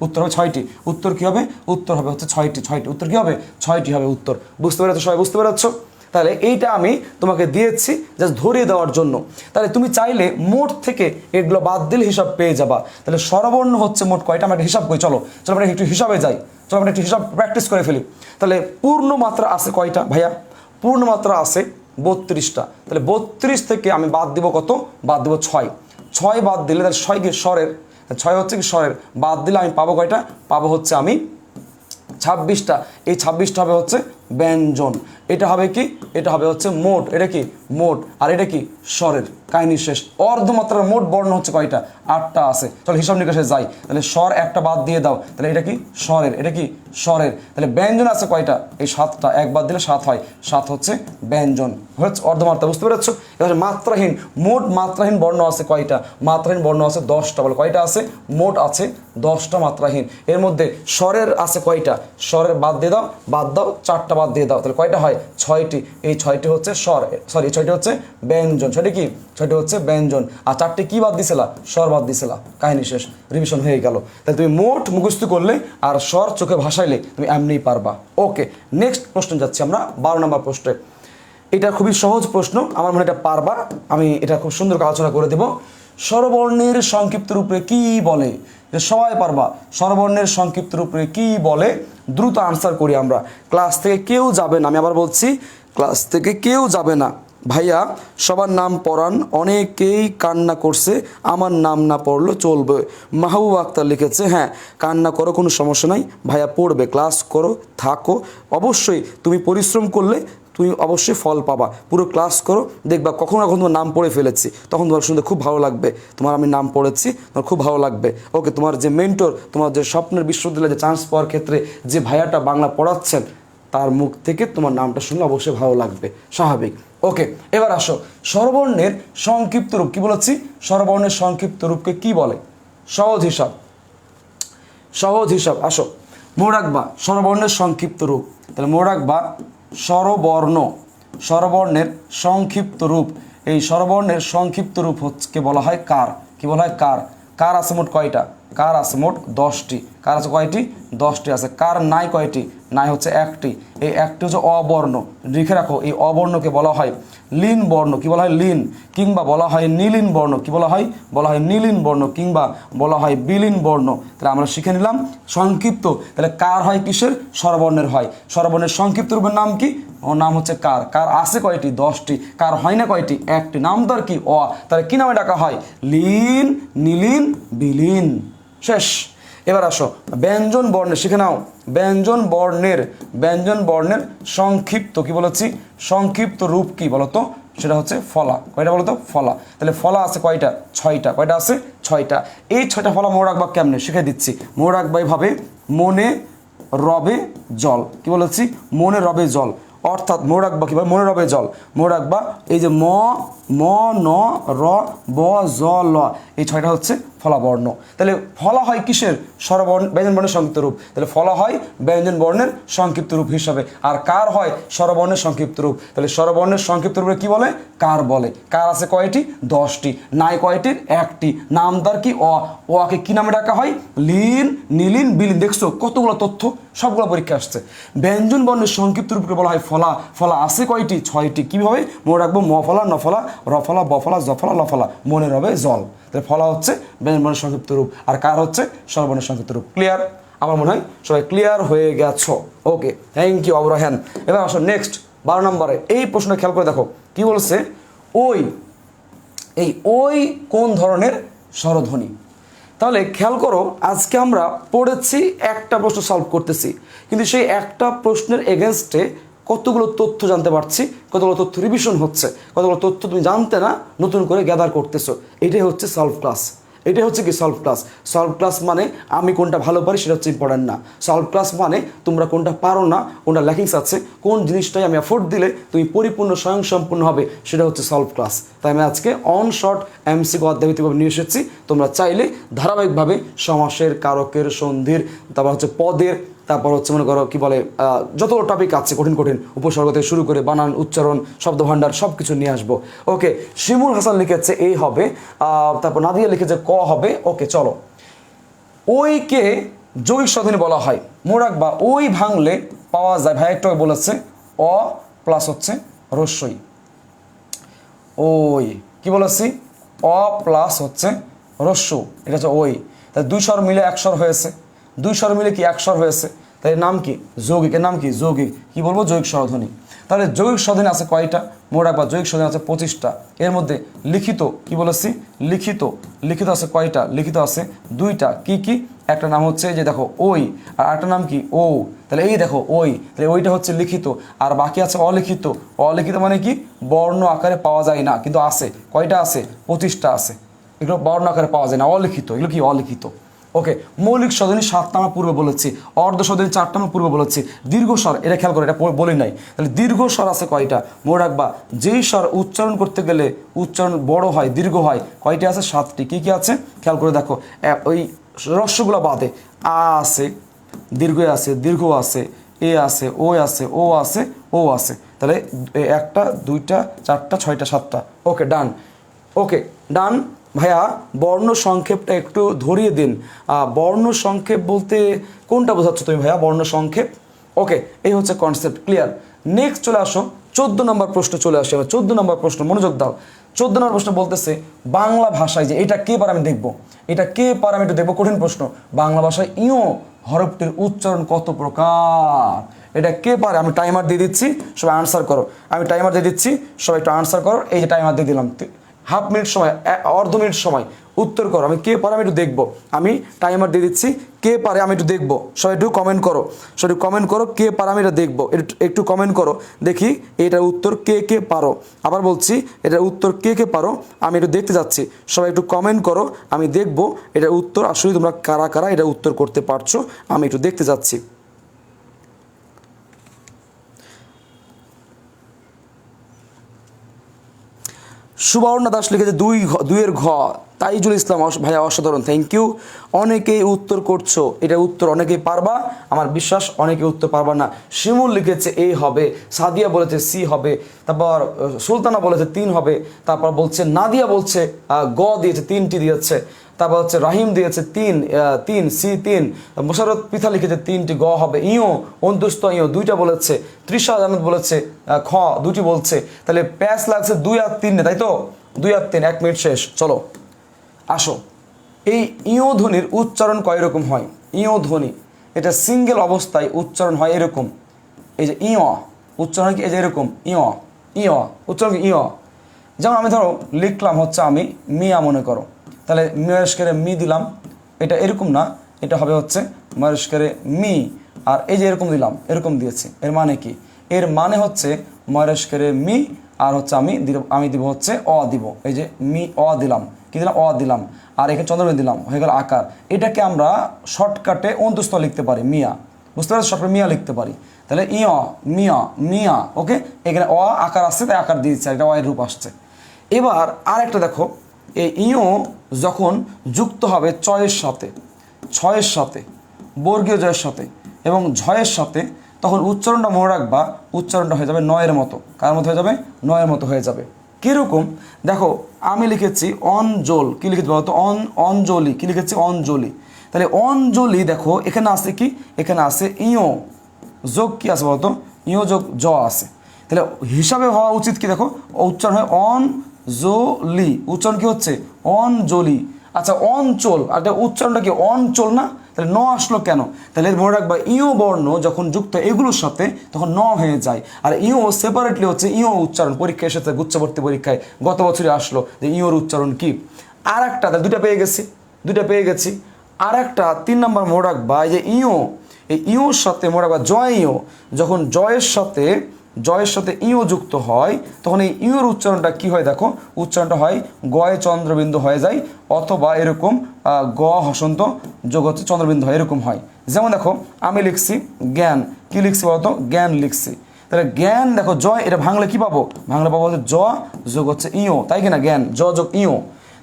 উত্তর হবে 6টি। উত্তর কি হবে? উত্তর হবে হচ্ছে 6টি। উত্তর কি হবে? 6টি হবে উত্তর। বুঝতে পেরেছো সবাই? বুঝতে পেরেছো? তাহলে এইটা আমি তোমাকে দিয়েছি জাস্ট ধরিয়ে দেওয়ার জন্য। তাহলে তুমি চাইলে মোট থেকে এগুলো বাদ দিলে হিসাব পেয়ে যাবা। তাহলে স্বরবর্ণ হচ্ছে মোট কয়টা? আমরা একটা হিসাব করি, চলো আমরা একটু হিসাবে যাই, চলো আমরা একটু হিসাব প্র্যাকটিস করে ফেলি। তাহলে পূর্ণ মাত্রা আছে কয়টা ভাইয়া? পূর্ণ মাত্রা আছে 32টা। তাহলে 32 থেকে আমি বাদ দিব কত? বাদ দিব 6। 6 বাদ দিলে তাহলে 6 কি স্বরের, 6 হচ্ছে কি স্বরের, বাদ দিলে আমি পাবো কয়টা? পাবো হচ্ছে আমি 26টা। এই 26টা হবে হচ্ছে ব্যঞ্জন। এটা হবে কি? এটা হবে হচ্ছে মোট। এটা কি? মোট। আর এটা কি? স্বরের। কাহিনী শেষ। অর্ধমাত্রার মোট বর্ণ হচ্ছে কয়টা? 8টা আছে। চলো হিসাব নিকাশে যাই। তাহলে স্বর একটা বাদ দিয়ে দাও, তাহলে এটা কি? স্বরের। এটা কি? স্বরের। তাহলে ব্যঞ্জন আছে কয়টা? এই 7টা। এক বাদ দিলে 7 হয়, 7 হচ্ছে ব্যঞ্জন। হচ্ছে অর্ধমাত্রা। বুঝতে পেরেছো? এবার মাত্রাহীন, মোট মাত্রাহীন বর্ণ আছে কয়টা? মাত্রাহীন বর্ণ আছে 10টা। বলে কয়টা আছে? মোট আছে 10টা মাত্রাহীন। এর মধ্যে স্বরের আছে কয়টা? স্বরের বাদ দিয়ে দাও, বাদ দাও, 4টা বাদ দিয়ে দাও, তাহলে কয়টা হয়? 6টি। এই 6টি হচ্ছে স্বর, সরি এই 6টি হচ্ছে ব্যঞ্জন। 6টি কি? 6টি হচ্ছে ব্যঞ্জন। আর 4টি কি বাদ দিছিলা? স্বর বাদ দিছিলা। কাহিনী শেষ, রিভিশন হয়ে গেল। তাহলে তুমি মোট মুখস্থ করলে আর স্বর চোখে ভাসাইলে তুমি এমনিই পারবা। ওকে, নেক্সট প্রশ্ন যাচ্ছি আমরা 12 নম্বর প্রশ্নে। এটা খুবই সহজ প্রশ্ন, আমার মনে হয় এটা পারবা। আমি এটা খুব সুন্দর করে আলোচনা করে দেব। স্বরবর্ণের সংক্ষিপ্ত রূপে কি বলে? যে সবাই পারবা। স্বরবর্ণের সংক্ষিপ্ত রূপে কি বলে? দ্রুত আনসার করি আমরা। ক্লাস থেকে কেউ যাবে না, আমি আবার বলছি, ক্লাস থেকে কেউ যাবে না। ভাইয়া সবার নাম পড়ান, অনেকেই কান্না করছে, আমার নাম না পড়লে চলবে। মাহবুব আক্তার লিখেছে, হ্যাঁ কান্না করো, কোনো সমস্যা নাই ভাইয়া, পড়বে, ক্লাস করো, থাকো, অবশ্যই তুমি পরিশ্রম করলে তুমি অবশ্যই ফল পাবা। পুরো ক্লাস করো, দেখবা কখনো না কখনো তোমার নাম পড়ে ফেলেছি, তখন তোমার শুনতে খুব ভালো লাগবে, তোমার আমি নাম পড়েছি, তোমার খুব ভালো লাগবে। ওকে, তোমার যে মেন্টর, তোমার যে স্বপ্নের বিশ্ববিদ্যালয়ে যে চান্স পাওয়ার ক্ষেত্রে যে ভাইয়াটা বাংলা পড়াচ্ছেন, তার মুখ থেকে তোমার নামটা শুনলে অবশ্যই ভালো লাগবে, স্বাভাবিক। ওকে, এবার আসো, স্বরবর্ণের সংক্ষিপ্ত রূপ কি বলেছি? স্বরবর্ণের সংক্ষিপ্ত রূপকে কি বলে? সহজ হিসাব, সহজ হিসাব। আসো মনে রাখবা স্বরবর্ণের সংক্ষিপ্ত রূপ। তাহলে মনে রাখবা স্বরবর্ণ, স্বরবর্ণের সংক্ষিপ্ত রূপ। এই স্বরবর্ণের সংক্ষিপ্ত রূপ হচ্ছে বলা হয় কার। কি বলা হয়? কার। কার আছে মোট কয়টা? কার আছে মোট 10টি। কার আছে কয়টি? 10টি আছে। কার নাই কয়টি? নাই হচ্ছে 1টি। এই 1টি হচ্ছে অবর্ণ। লিখে রাখো, এই অবর্ণকে বলা হয় লীন বর্ণ। কি বলা হয়? লীন। কিংবা বলা হয় নীলিন বর্ণ। কি বলা হয়? বলা হয় নীলিন বর্ণ, কিংবা বলা হয় বিলীন বর্ণ। তাহলে আমরা শিখে নিলাম সংক্ষিপ্ত। তাহলে কার হয় কিসের? স্বরবর্ণের হয়। স্বরবর্ণের সংক্ষিপ্ত রূপের নাম কি? ওর নাম হচ্ছে কার। কার আছে কয়টি? 10টি। কার হয় না কয়টি? 1টি। নাম তার কি? অ। তাহলে কি নামে ডাকা হয়? লীন, নীলিন, বিলীন। শেষ। এবার আসো ব্যঞ্জন বর্ণের, শিখে নাও ব্যঞ্জন বর্ণের, ব্যঞ্জন বর্ণের সংক্ষিপ্ত কি বলেছি? সংক্ষিপ্ত রূপ কি বলতো? সেটা হচ্ছে ফলা। কয়টা বলতো? ফলা। তাহলে ফলা আছে কয়টা? 6টা। কয়টা আছে? 6টা। এই 6টা ফলা মনে রাখবা কেমনে শিখে দিচ্ছি। মনে রাখবা এইভাবে, মনে রবে জল। কি বলেছি? মনে রবে জল। অর্থাৎ মনে রাখবা কীভাবে? মনে রবে জল। মনে রাখবা এই যে ম, ন, র, ব, জ, ল, এই 6টা হচ্ছে ফলাবর্ণ। তাহলে ফলা হয় কিসের? স্বরবর্ণ, ব্যঞ্জন বর্ণের সংক্ষিপ্ত রূপ। তাহলে ফলা হয় ব্যঞ্জন বর্ণের সংক্ষিপ্ত রূপ হিসাবে। আর কার হয়? স্বরবর্ণের সংক্ষিপ্ত রূপ। তাহলে স্বরবর্ণের সংক্ষিপ্ত রূপে কি বলে? কার বলে। কার আছে কয়টি? 10টি। নাই কয়টির? 1টি। নাম তার কি? অ। অকে কি নামে ডাকা হয়? লীন, নীলিন, বিলীন। দেখছো কতগুলো তথ্য, সবগুলো পরীক্ষা আসছে। ব্যঞ্জন বর্ণের সংক্ষিপ্ত রূপকে বলা হয় ফলা। ফলা আছে কয়টি? 6টি। কীভাবে মনে রাখবো? ম ফলা, ন ফলা, র ফলা, ব ফলা, জ ফলা, ল ফলা, মনে রবে জল। তাহলে ফলা হচ্ছে ব্যঞ্জন বর্ণের সংক্ষিপ্ত রূপ, আর কার হচ্ছে স্বরবর্ণের সংক্ষিপ্ত রূপ। ক্লিয়ার? আমার মনে হয় সবাই ক্লিয়ার হয়ে গেছো। ওকে, থ্যাংক ইউ আবরাহান। এবার আসো নেক্সট 12 নম্বরে এই প্রশ্নটা খেয়াল করে দেখো কি বলছে। ওই, এই ওই কোন ধরনের স্বরধ্বনি? তাহলে খেয়াল করো, আজকে আমরা পড়েছি একটা প্রশ্ন সলভ করতেছি, কিন্তু সেই একটা প্রশ্নের এগেনস্টে কতগুলো তথ্য জানতে পারছি, কতগুলো তথ্য রিভিশন হচ্ছে, কতগুলো তথ্য তুমি জানতে না নতুন করে গ্যাদার করতেছো। এটাই হচ্ছে সলভ ক্লাস। এটাই হচ্ছে কি সলভ ক্লাস। সলভ ক্লাস মানে আমি কোনটা ভালো পারি সেটা হচ্ছে ইম্পর্টেন্ট না। সলভ ক্লাস মানে তোমরা কোনটা পারো না, কোনটা ল্যাকিংস আছে, কোন জিনিসটাই আমি এফোর্ট দিলে তুমি পরিপূর্ণ স্বয়ংসম্পূর্ণ হবে, সেটা হচ্ছে সলভ ক্লাস। তাই আমি আজকে অন শর্ট এমসিকিউ অধ্যায়ভিত্তিকভাবে নিয়ে এসেছি। তোমরা চাইলে ধারাবাহিকভাবে সমাসের, কারকের, সন্ধির, তারপর হচ্ছে পদের, তারপর হচ্ছে মনে করো কি বলে যতগুলো টপিক আছে কঠিন কঠিন, উপসর্গ থেকে শুরু করে বানান, উচ্চারণ, শব্দভাণ্ডার সব কিছু নিয়ে আসবো। ওকে, শিমুল হাসান লিখেছে এই হবে, তারপর নাদিয়া লিখেছে ক হবে। ওকে চলো, ওইকে যৌগিক স্বরধ্বনি বলা হয়। মনে রাখবা ওই ভাঙলে পাওয়া যায়, ভাই একটু বলেছে অ প্লাস হচ্ছে রস্যই। ওই কি বলেছি? অ প্লাস হচ্ছে রস্য, এটা হচ্ছে ওই। তাই 2 স্বর মিলে 1 স্বর হয়েছে, 2 স্বর মিলে কি 1 স্বর হয়েছে, তাই নাম কি? যৌগিক। এর নাম কি? যৌগিক। কি বলবো? যৌগিক স্বরধ্বনি। তাহলে যৌগিক স্বরধ্বনি আছে কয়টা? মনে রাখবা যৌগিক স্বরধ্বনি আছে 25টা। এর মধ্যে লিখিত কি বলেছি, লিখিত লিখিত আছে কয়টা, লিখিত আছে 2টা। কি কি, একটা নাম হচ্ছে যে দেখো ওই, আর একটা নাম কি ও। তাহলে এই দেখো ওই, তাহলে ওইটা হচ্ছে লিখিত। আর বাকি আছে অলিখিত। অলিখিত মানে কি, বর্ণ আকারে পাওয়া যায় না কিন্তু আছে। কয়টা আছে, 25টা আছে। এগুলো বর্ণ আকারে পাওয়া যায় না, অলিখিত। এগুলো কি, অলিখিত। ওকে, মৌলিক স্বরধ্বনি 7টা আমরা পূর্বে বলেছি, অর্ধ স্বরধ্বনি 4টা আমরা পূর্বে বলেছি। দীর্ঘ স্বর, এটা খেয়াল করো, এটা বলি নাই। তাহলে দীর্ঘ স্বর আছে কয়টা, মনে রাখবা যেই স্বর উচ্চারণ করতে গেলে উচ্চারণ বড় হয়, দীর্ঘ হয়, কয়টি আছে, 7টি। কি কি আছে খেয়াল করে দেখো, ওই রস্যগুলো বাদে আ আছে, দীর্ঘ আছে, দীর্ঘ আছে, এ আছে, ও আছে, ও আছে, ও আছে। তাহলে 1টা 2টা 4টা 6টা 7টা। ওকে ডান, ওকে ডান। ভাইয়া বর্ণ সংক্ষেপটা একটু ধরিয়ে দিন। বর্ণ সংক্ষেপ বলতে কোনটা বোঝাচ্ছ তুমি ভাইয়া, বর্ণ সংক্ষেপ? ওকে, এই হচ্ছে কনসেপ্ট, ক্লিয়ার। নেক্সট চলে আসো 14 নম্বর প্রশ্ন চলে আসে। 14 নম্বর প্রশ্ন, মনোযোগ দাও। 14 নম্বর প্রশ্ন বলতেছে বাংলা ভাষায় যে এটা কে পারে আমি দেখবো, এটা কে পারে আমি একটু দেখবো, কঠিন প্রশ্ন। বাংলা ভাষায় ইও হরফটির উচ্চারণ কত প্রকার, এটা কে পারে? আমি টাইমার দিয়ে দিচ্ছি, সবাই আনসার করো। আমি টাইমার দিয়ে দিচ্ছি, সবাই একটু আনসার করো। এই যে টাইমার দিয়ে দিলাম, হাফ মিনিট সময়, অর্ধ মিনিট সময়, উত্তর করো। আমি কে পারে আমি একটু দেখবো, আমি টাইমার দিয়ে দিচ্ছি, কে পারে আমি একটু দেখবো। সবাই একটু কমেন্ট করো, সবাই একটু কমেন্ট করো, কে পারে আমি এটা দেখবো, একটু কমেন্ট করো দেখি এটার উত্তর কে কে পারো। আবার বলছি, এটার উত্তর কে কে পারো আমি একটু দেখতে যাচ্ছি। সবাই একটু কমেন্ট করো, আমি দেখবো এটার উত্তর আসলে তোমরা কারা কারা এটা উত্তর করতে পারছো, আমি একটু দেখতে যাচ্ছি। সুবর্ণা দাস লিখেছে 2-এর ঘ। তাইজুল ইসলাম ভাইয়া অসাধারণ, থ্যাংক ইউ। অনেকেই উত্তর করছো, এটা উত্তর অনেকেই পারবা, আমার বিশ্বাস অনেকেই উত্তর পারবা না। শিমুল লিখেছে এ হবে, সাদিয়া বলেছে সি হবে, তারপর সুলতানা বলেছে 3 হবে, তারপর বলছে নাদিয়া বলছে গ দিয়েছে, 3টি দিয়েছে, তারপর হচ্ছে রাহিম দিয়েছে 3 সি 3, মোশাররত পিথা লিখেছে 3টি গ হবে। ইও অন্তুস্ত ইও 2টা বলেছে, তৃষা জানাত বলেছে খ 2টি বলছে। তাহলে প্যাস লাগছে 2 আর 3, তাই তো 2 আর 3, 1 মিনিট শেষ। চলো আসো, এই ইও ধ্বনির উচ্চারণ কয় রকম হয়? ইও ধ্বনি এটা সিঙ্গেল অবস্থায় উচ্চারণ হয় এরকম, এই যে ইও উচ্চারণ কি, এই যে এরকম ইও ইও উচ্চারণ কি ইও। যেমন আমি ধরো লিখলাম হচ্ছে আমি মিয়া মনে করো, তাহলে ময়স্কেরে মি দিলাম, এটা এরকম না, এটা হবে হচ্ছে ময়স্কেরে মি। আর এই যে এরকম দিলাম, এরকম দিয়েছি, এর মানে কি? এর মানে হচ্ছে ময়স্কেরে মি, আর হচ্ছে আমি দিব হচ্ছে অ দিব, এই যে মি অ দিলাম, কি দিলাম, অ দিলাম, আর এখানে চন্দ্রবিন্দু দিলাম, হয়ে গেল আকার। এটাকে আমরা শর্টকাটে অন্তস্থ লিখতে পারি মিয়া, বুঝতে পারছি, শর্টকাটে মিয়া লিখতে পারি। তাহলে ইয় মিয়া মিয়া, ওকে। এখানে অ আকার আসছে তাই আকার দিয়েছে, এটা অ এর রূপ আসছে। এবার আর একটা দেখো, এই ইও যখন যুক্ত হবে চয়ের সাথে, ছয়ের সাথে, বর্গীয় জয়ের সাথে এবং ঝয়ের সাথে, তখন উচ্চারণটা মনে রাখবা, উচ্চারণটা হয়ে যাবে নয়ের মতো। কার মতো হয়ে যাবে? নয়ের মতো হয়ে যাবে। কীরকম দেখো, আমি লিখেছি অঞ্জল, কী লিখেছি বলতো, অঞ্জলি, কী লিখেছি, অঞ্জলি। তাহলে অঞ্জলি দেখো এখানে আছে কি, এখানে আছে ইও যোগ কি আছে বলতো, ইও যোগ জ আছে। তাহলে হিসাবে হওয়া উচিত কি দেখো, উচ্চারণ হয় অঞ্জলি, উচ্চারণ কি হচ্ছে অঞ্জলি। আচ্ছা অঞ্চল, আর উচ্চারণটা কি অঞ্চল না? তাহলে ন আসলো কেন? তাহলে মনে রাখবা ইও বর্ণ যখন যুক্ত এগুলোর সাথে তখন ন হয়ে যায়। আর ইও সেপারেটলি হচ্ছে ইও উচ্চারণ, পরীক্ষায় এসেছে গুচ্ছবর্তী পরীক্ষায় গত বছরে আসলো যে ইওর উচ্চারণ কি। আর একটা, তাহলে দুটা পেয়ে গেছি। আর একটা 3 নম্বর মনে রাখবা, এই যে ইও, এই ইওর সাথে মনে রাখবা জয় ইও, যখন জয়ের সাথে ইও যুক্ত হয় তখন এই ইওর উচ্চারণটা কি হয় দেখো, উচ্চারণটা হয় গয়ে চন্দ্রবিন্দু হয়ে যায়, অথবা এরকম গ হসন্ত যোগ হচ্ছে চন্দ্রবিন্দু হয়, এরকম হয়। যেমন দেখো আমি লিখছি জ্ঞান, কি লিখছি বলতো, জ্ঞান লিখছি। তাহলে জ্ঞান দেখো জয়, এটা ভাঙলে কি পাবো, ভাঙলে পাবো হচ্ছে জ যোগ হচ্ছে ইও, তাই কিনা, জ্ঞান জ যোগ ইও।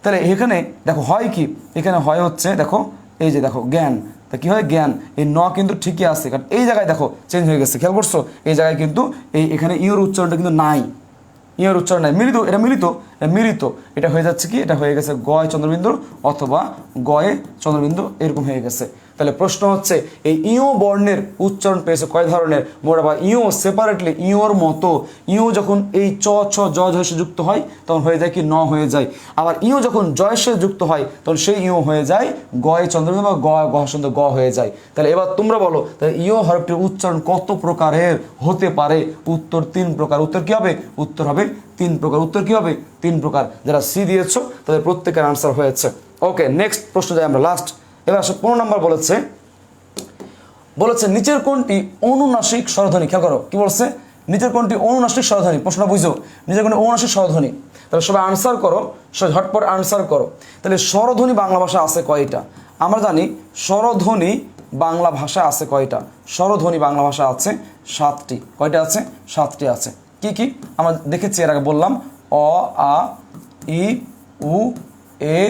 তাহলে এখানে দেখো হয় কি, এখানে হয় হচ্ছে দেখো এই যে দেখো জ্ঞান, তা কী হয় জ্ঞান, এই ন কিন্তু ঠিকই আছে, কারণ এই জায়গায় দেখো চেঞ্জ হয়ে গেছে, খেয়াল করছো, এই জায়গায় কিন্তু এখানে ইওর উচ্চারণটা কিন্তু নাই, ইওর উচ্চারণ নাই, মিলিত, এটা হয়ে যাচ্ছে কি, এটা হয়ে গেছে গয় চন্দ্রবিন্দু অথবা গয়ে চন্দ্রবিন্দু, এরকম হয়ে গেছে। তাহলে প্রশ্ন হচ্ছে এই ইও বর্ণের উচ্চারণ পেয়েছে কয় ধরনের? মোট বা ইও সেপারেটলি ইওর মতো ইও যখন এই চ ছ জ ঝ যুক্ত হয় তখন হয়ে যায় কি ন হয়ে যায়। আবার ইও যখন জয়ের সাথে যুক্ত হয় তখন সেই ইও হয়ে যায় গয় চন্দ্রবিন্দু বা গ গ ছন্দ গ হয়ে যায়। তাহলে এবার তোমরা বলো তাহলে ইও হরফটির উচ্চারণ কত প্রকারের হতে পারে? উত্তর 3 প্রকার। উত্তর কি হবে? উত্তর হবে 3 প্রকার। উত্তর কি হবে? 3 প্রকার। যারা সি দিয়েছো তাদের প্রত্যেকের আনসার হয়েছে। ওকে, নেক্সট প্রশ্ন যাই আমরা লাস্ট। এবার 15 নম্বর বলেছে নিচের কোনটি অনুনাসিক স্বরধ্বনি? খেয়াল করো কি বলছে, নিচের কোনটি অনুনাসিক স্বরধ্বনি। প্রশ্নটা বুঝো, নিচের কোনটি অনুনাসিক স্বরধ্বনি। তাহলে সবাই আনসার করো, সবাই ঝটপট আনসার করো। তাহলে স্বরধ্বনি বাংলা ভাষা আছে কয়টা? আমরা জানি স্বরধ্বনি বাংলা ভাষা আছে কয়টা? স্বরধ্বনি বাংলা ভাষা আছে 7টি। কয়টা আছে? 7টি আছে। কি কি আমরা দেখেছি এর আগে বললাম, অ আ ই উ এ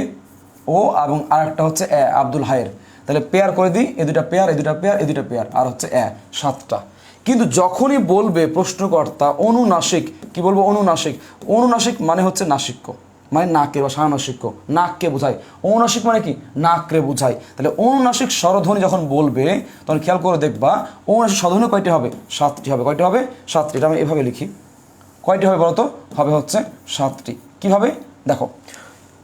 ও এবং আরেকটা হচ্ছে এ, আব্দুল হায়ের। তাহলে পেয়ার করে দিই, এ দুটা পেয়ার, এ দুটা পেয়ার, এ দুটা পেয়ার, আর হচ্ছে এ, 7টা। কিন্তু যখনই বলবে প্রশ্নকর্তা অনুনাসিক, কি বলবো? অনুনাসিক। অনুনাসিক মানে হচ্ছে নাসিক্য, মানে নাকের বা সানাসিক্য, নাককে বোঝায়। অনুনাসিক মানে কি? নাককে বোঝায়। তাহলে অনুনাসিক স্বরধ্বনি যখন বলবে তখন খেয়াল করে দেখবা অনুনাসিক স্বরধ্বনি কয়টি হবে? 7টি হবে। কয়টি হবে? 7টি। এটা আমি এভাবে লিখি, কয়টি হবে বলো তো? হবে হচ্ছে 7টি। কীভাবে? দেখো,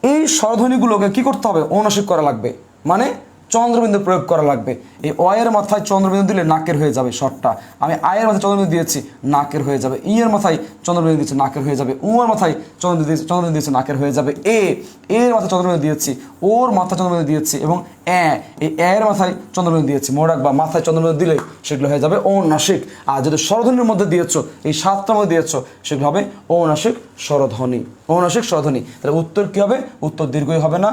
এই স্বরধ্বনিগুলোকে কি করতে হবে? অনুনাসিক করা লাগবে, মানে চন্দ্রবিন্দু প্রয়োগ করা লাগবে। এই অ এর মাথায় চন্দ্রবিন্দু দিলে নাকের হয়ে যাবে শর্টটা। আমি আয়ের মাথায় চন্দ্রবিন্দু দিয়েছি, নাকের হয়ে যাবে। ই এর মাথায় চন্দ্রবিন্দু দিয়েছি, নাকের হয়ে যাবে। উ এর মাথায় চন্দ্রবিন্দু দিয়েছি, নাকের হয়ে যাবে। এর মাথায় চন্দ্রবিন্দু দিয়েছি, ওর মাথায় চন্দ্রবিন্দু দিয়েছি, এবং এই এর মাথায় চন্দ্রবিন্দু দিয়েছি। মনে রাখবা মাথায় চন্দ্রবিন্দু দিলে সেগুলো হয়ে যাবে অনুনাসিক। আর যদি স্বরধ্বনির মধ্যে দিয়েছো, এই 7টার মধ্যে দিয়েছো, সেগুলো হবে অনুনাসিক স্বরধ্বনি। অনুনাসিক স্বরধ্বনি। তাহলে উত্তর কি হবে? উত্তর দীর্ঘই হবে না,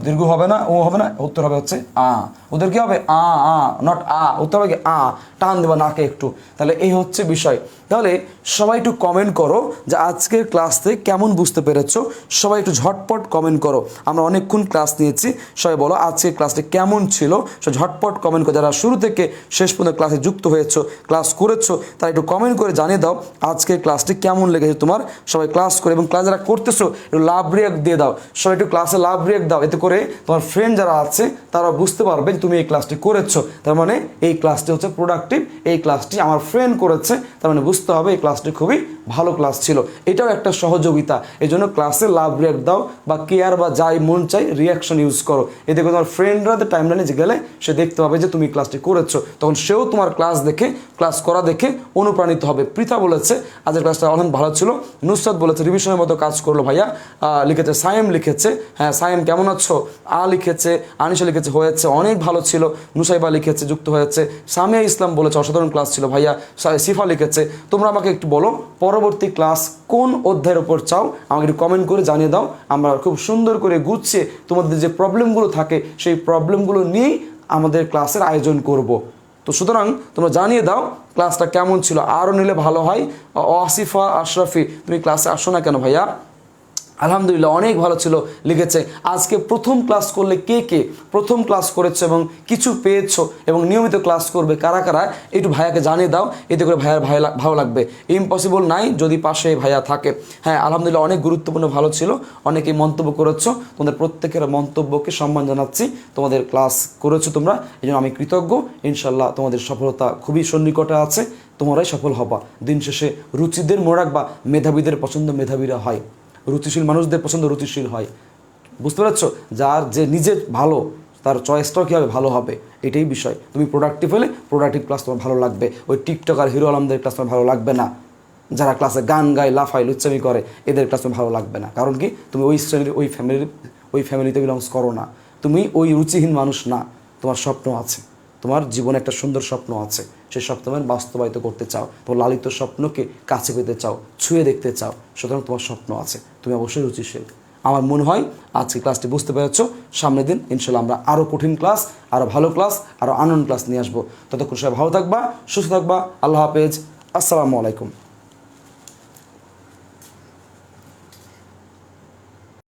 দীর্ঘ হবে না, ও হবে না, উত্তর হবে হচ্ছে আ। উত্তর কি হবে? আ আ, নট আ। উত্তর হবে কি? আ। টান দেবা নাকে একটু। তাহলে এই হচ্ছে বিষয়। তাহলে সবাই একটু কমেন্ট করো যে আজকের ক্লাসে কেমন বুঝতে পেরেছো। সবাই একটু ঝটপট কমেন্ট করো। আমরা অনেকক্ষণ ক্লাস নিয়েছি, সবাই বলো আজকের ক্লাসটা কেমন ছিল। সব ঝটপট কমেন্ট করো। যারা শুরু থেকে শেষ পর্যন্ত ক্লাসে যুক্ত হয়েছো, ক্লাস করেছো, তারা একটু কমেন্ট করে জানিয়ে দাও আজকের ক্লাসটি কেমন লেগেছে তোমার। সবাই ক্লাস করে, এবং ক্লাস যারা করতেছো একটু লাভ রিয়াক্ট দিয়ে দাও। সবাই একটু ক্লাসে লাভ রিয়াক্ট দাও, এতে করে তোমার ফ্রেন্ড যারা আছে তারা বুঝতে পারবে যে তুমি এই ক্লাসটি করেছো। তার মানে এই ক্লাসটি হচ্ছে প্রোডাক্টিভ, এই ক্লাসটি আমার ফ্রেন্ড করেছে, তার মানে বুঝতে হবে এই ক্লাসটি খুবই ভালো ক্লাস ছিল। এটাও একটা সহযোগিতা। এই জন্য ক্লাসে লাভ রিয়াক্ট দাও, বা কেয়ার বা যাই মন চাই রিয়াকশন ইউজ করো। এতে করে তোমার ফ্রেন্ডরা টাইম লাইনে গেলে সে দেখতে পাবে যে তুমি ক্লাসটি করেছো, তখন সেও তোমার ক্লাস দেখে, ক্লাস করা দেখে অনুপ্রাণিত হবে। পৃথা বলেছে আজকের ক্লাসটা অনেক ভালো ছিল। নুসরাত বলেছে রিভিশনের মতো কাজ করলো ভাইয়া। লিখেছে সায়েম, লিখেছে হ্যাঁ সায়েম কেমন আছো। লিখেছে আনিশা, লিখেছে হয়েছে অনেক ভালো ছিল। নুসাইবা লিখেছে যুক্ত হয়েছে। সামিয়া ইসলাম বলেছে অসাধারণ ক্লাস ছিল ভাইয়া। সিফা লিখেছে তোমরা আমাকে একটু বলো পরবর্তী ক্লাস কোন অধ্যায়ের ওপর চাও, আমাকে একটু কমেন্ট করে জানিয়ে দাও। আমরা খুব সুন্দর করে গুছিয়ে তোমাদের যে প্রবলেমগুলো থাকে সেই প্রবলেমগুলো নিয়েই আমাদের ক্লাসের আয়োজন করব। তো সুতরাং তোমরা জানিয়ে দাও ক্লাসটা কেমন ছিল, আরও নিলে ভালো হয়। আসিফা আশরাফি তুমি ক্লাসে আসো না কেন ভাইয়া? আলহামদুলিল্লাহ অনেক ভালো ছিল, লিখেছে আজকে প্রথম ক্লাস করলে কে কে প্রথম ক্লাস করেছো এবং কিছু পেয়েছো এবং নিয়মিত ক্লাস করবে কারা কারা একটু ভাইয়াকে জানিয়ে দাও, এতে করে ভাইয়ার ভালো লাগবে। ইম্পসিবল নাই যদি পাশে ভাইয়া থাকে। হ্যাঁ আলহামদুলিল্লাহ অনেক গুরুত্বপূর্ণ ভালো ছিল, অনেকেই মন্তব্য করেছো, তোমাদের প্রত্যেকের মন্তব্যকে সম্মান জানাচ্ছি। তোমাদের ক্লাস করেছো তোমরা, এই জন্য আমি কৃতজ্ঞ। ইনশাল্লাহ তোমাদের সফলতা খুবই সন্নিকটে আছে, তোমরাই সফল হবা। দিন শেষে রুচিদের মনে রাখবা, মেধাবীদের পছন্দ মেধাবীরা হয়, রুচিশীল মানুষদের পছন্দ রুচিশীল হয়। বুঝতে পারছো? যার যে নিজে ভালো তার চয়েসটাও কীভাবে ভালো হবে, এটাই বিষয়। তুমি প্রোডাক্টিভ হলে প্রোডাক্টিভ ক্লাস তোমার ভালো লাগবে। ওই টিকটক আর হিরো আলমদের ক্লাস তোমার ভালো লাগবে না। যারা ক্লাসে গান গায়, লাফায়, লুচ্চামি করে, এদের ক্লাস তোমার ভালো লাগবে না। কারণ কি? তুমি ওই শ্রেণীর ওই ফ্যামিলিতে বিলংস করো না। তুমি ওই রুচিহীন মানুষ না। তোমার স্বপ্ন আছে, তোমার জীবনে একটা সুন্দর স্বপ্ন আছে, সেই স্বপ্ন বাস্তবায়িত করতে চাও, তোমার লালিত স্বপ্নকে কাছে পেতে চাও, ছুঁয়ে দেখতে চাও, সুতরাং তোমার স্বপ্ন আছে, তুমি অবশ্যই রুচিশীল। আমার মনে হয় আজকে ক্লাসটি বুঝতে পেরেছ। সামনের দিন ইনশাল্লাহ আমরা আরও কঠিন ক্লাস, আরও ভালো ক্লাস, আরও আনন্দ ক্লাস নিয়ে আসবো। ততক্ষণ সবাই ভালো থাকবা, সুস্থ থাকবা। আল্লাহ হাফেজ, আসসালামু আলাইকুম।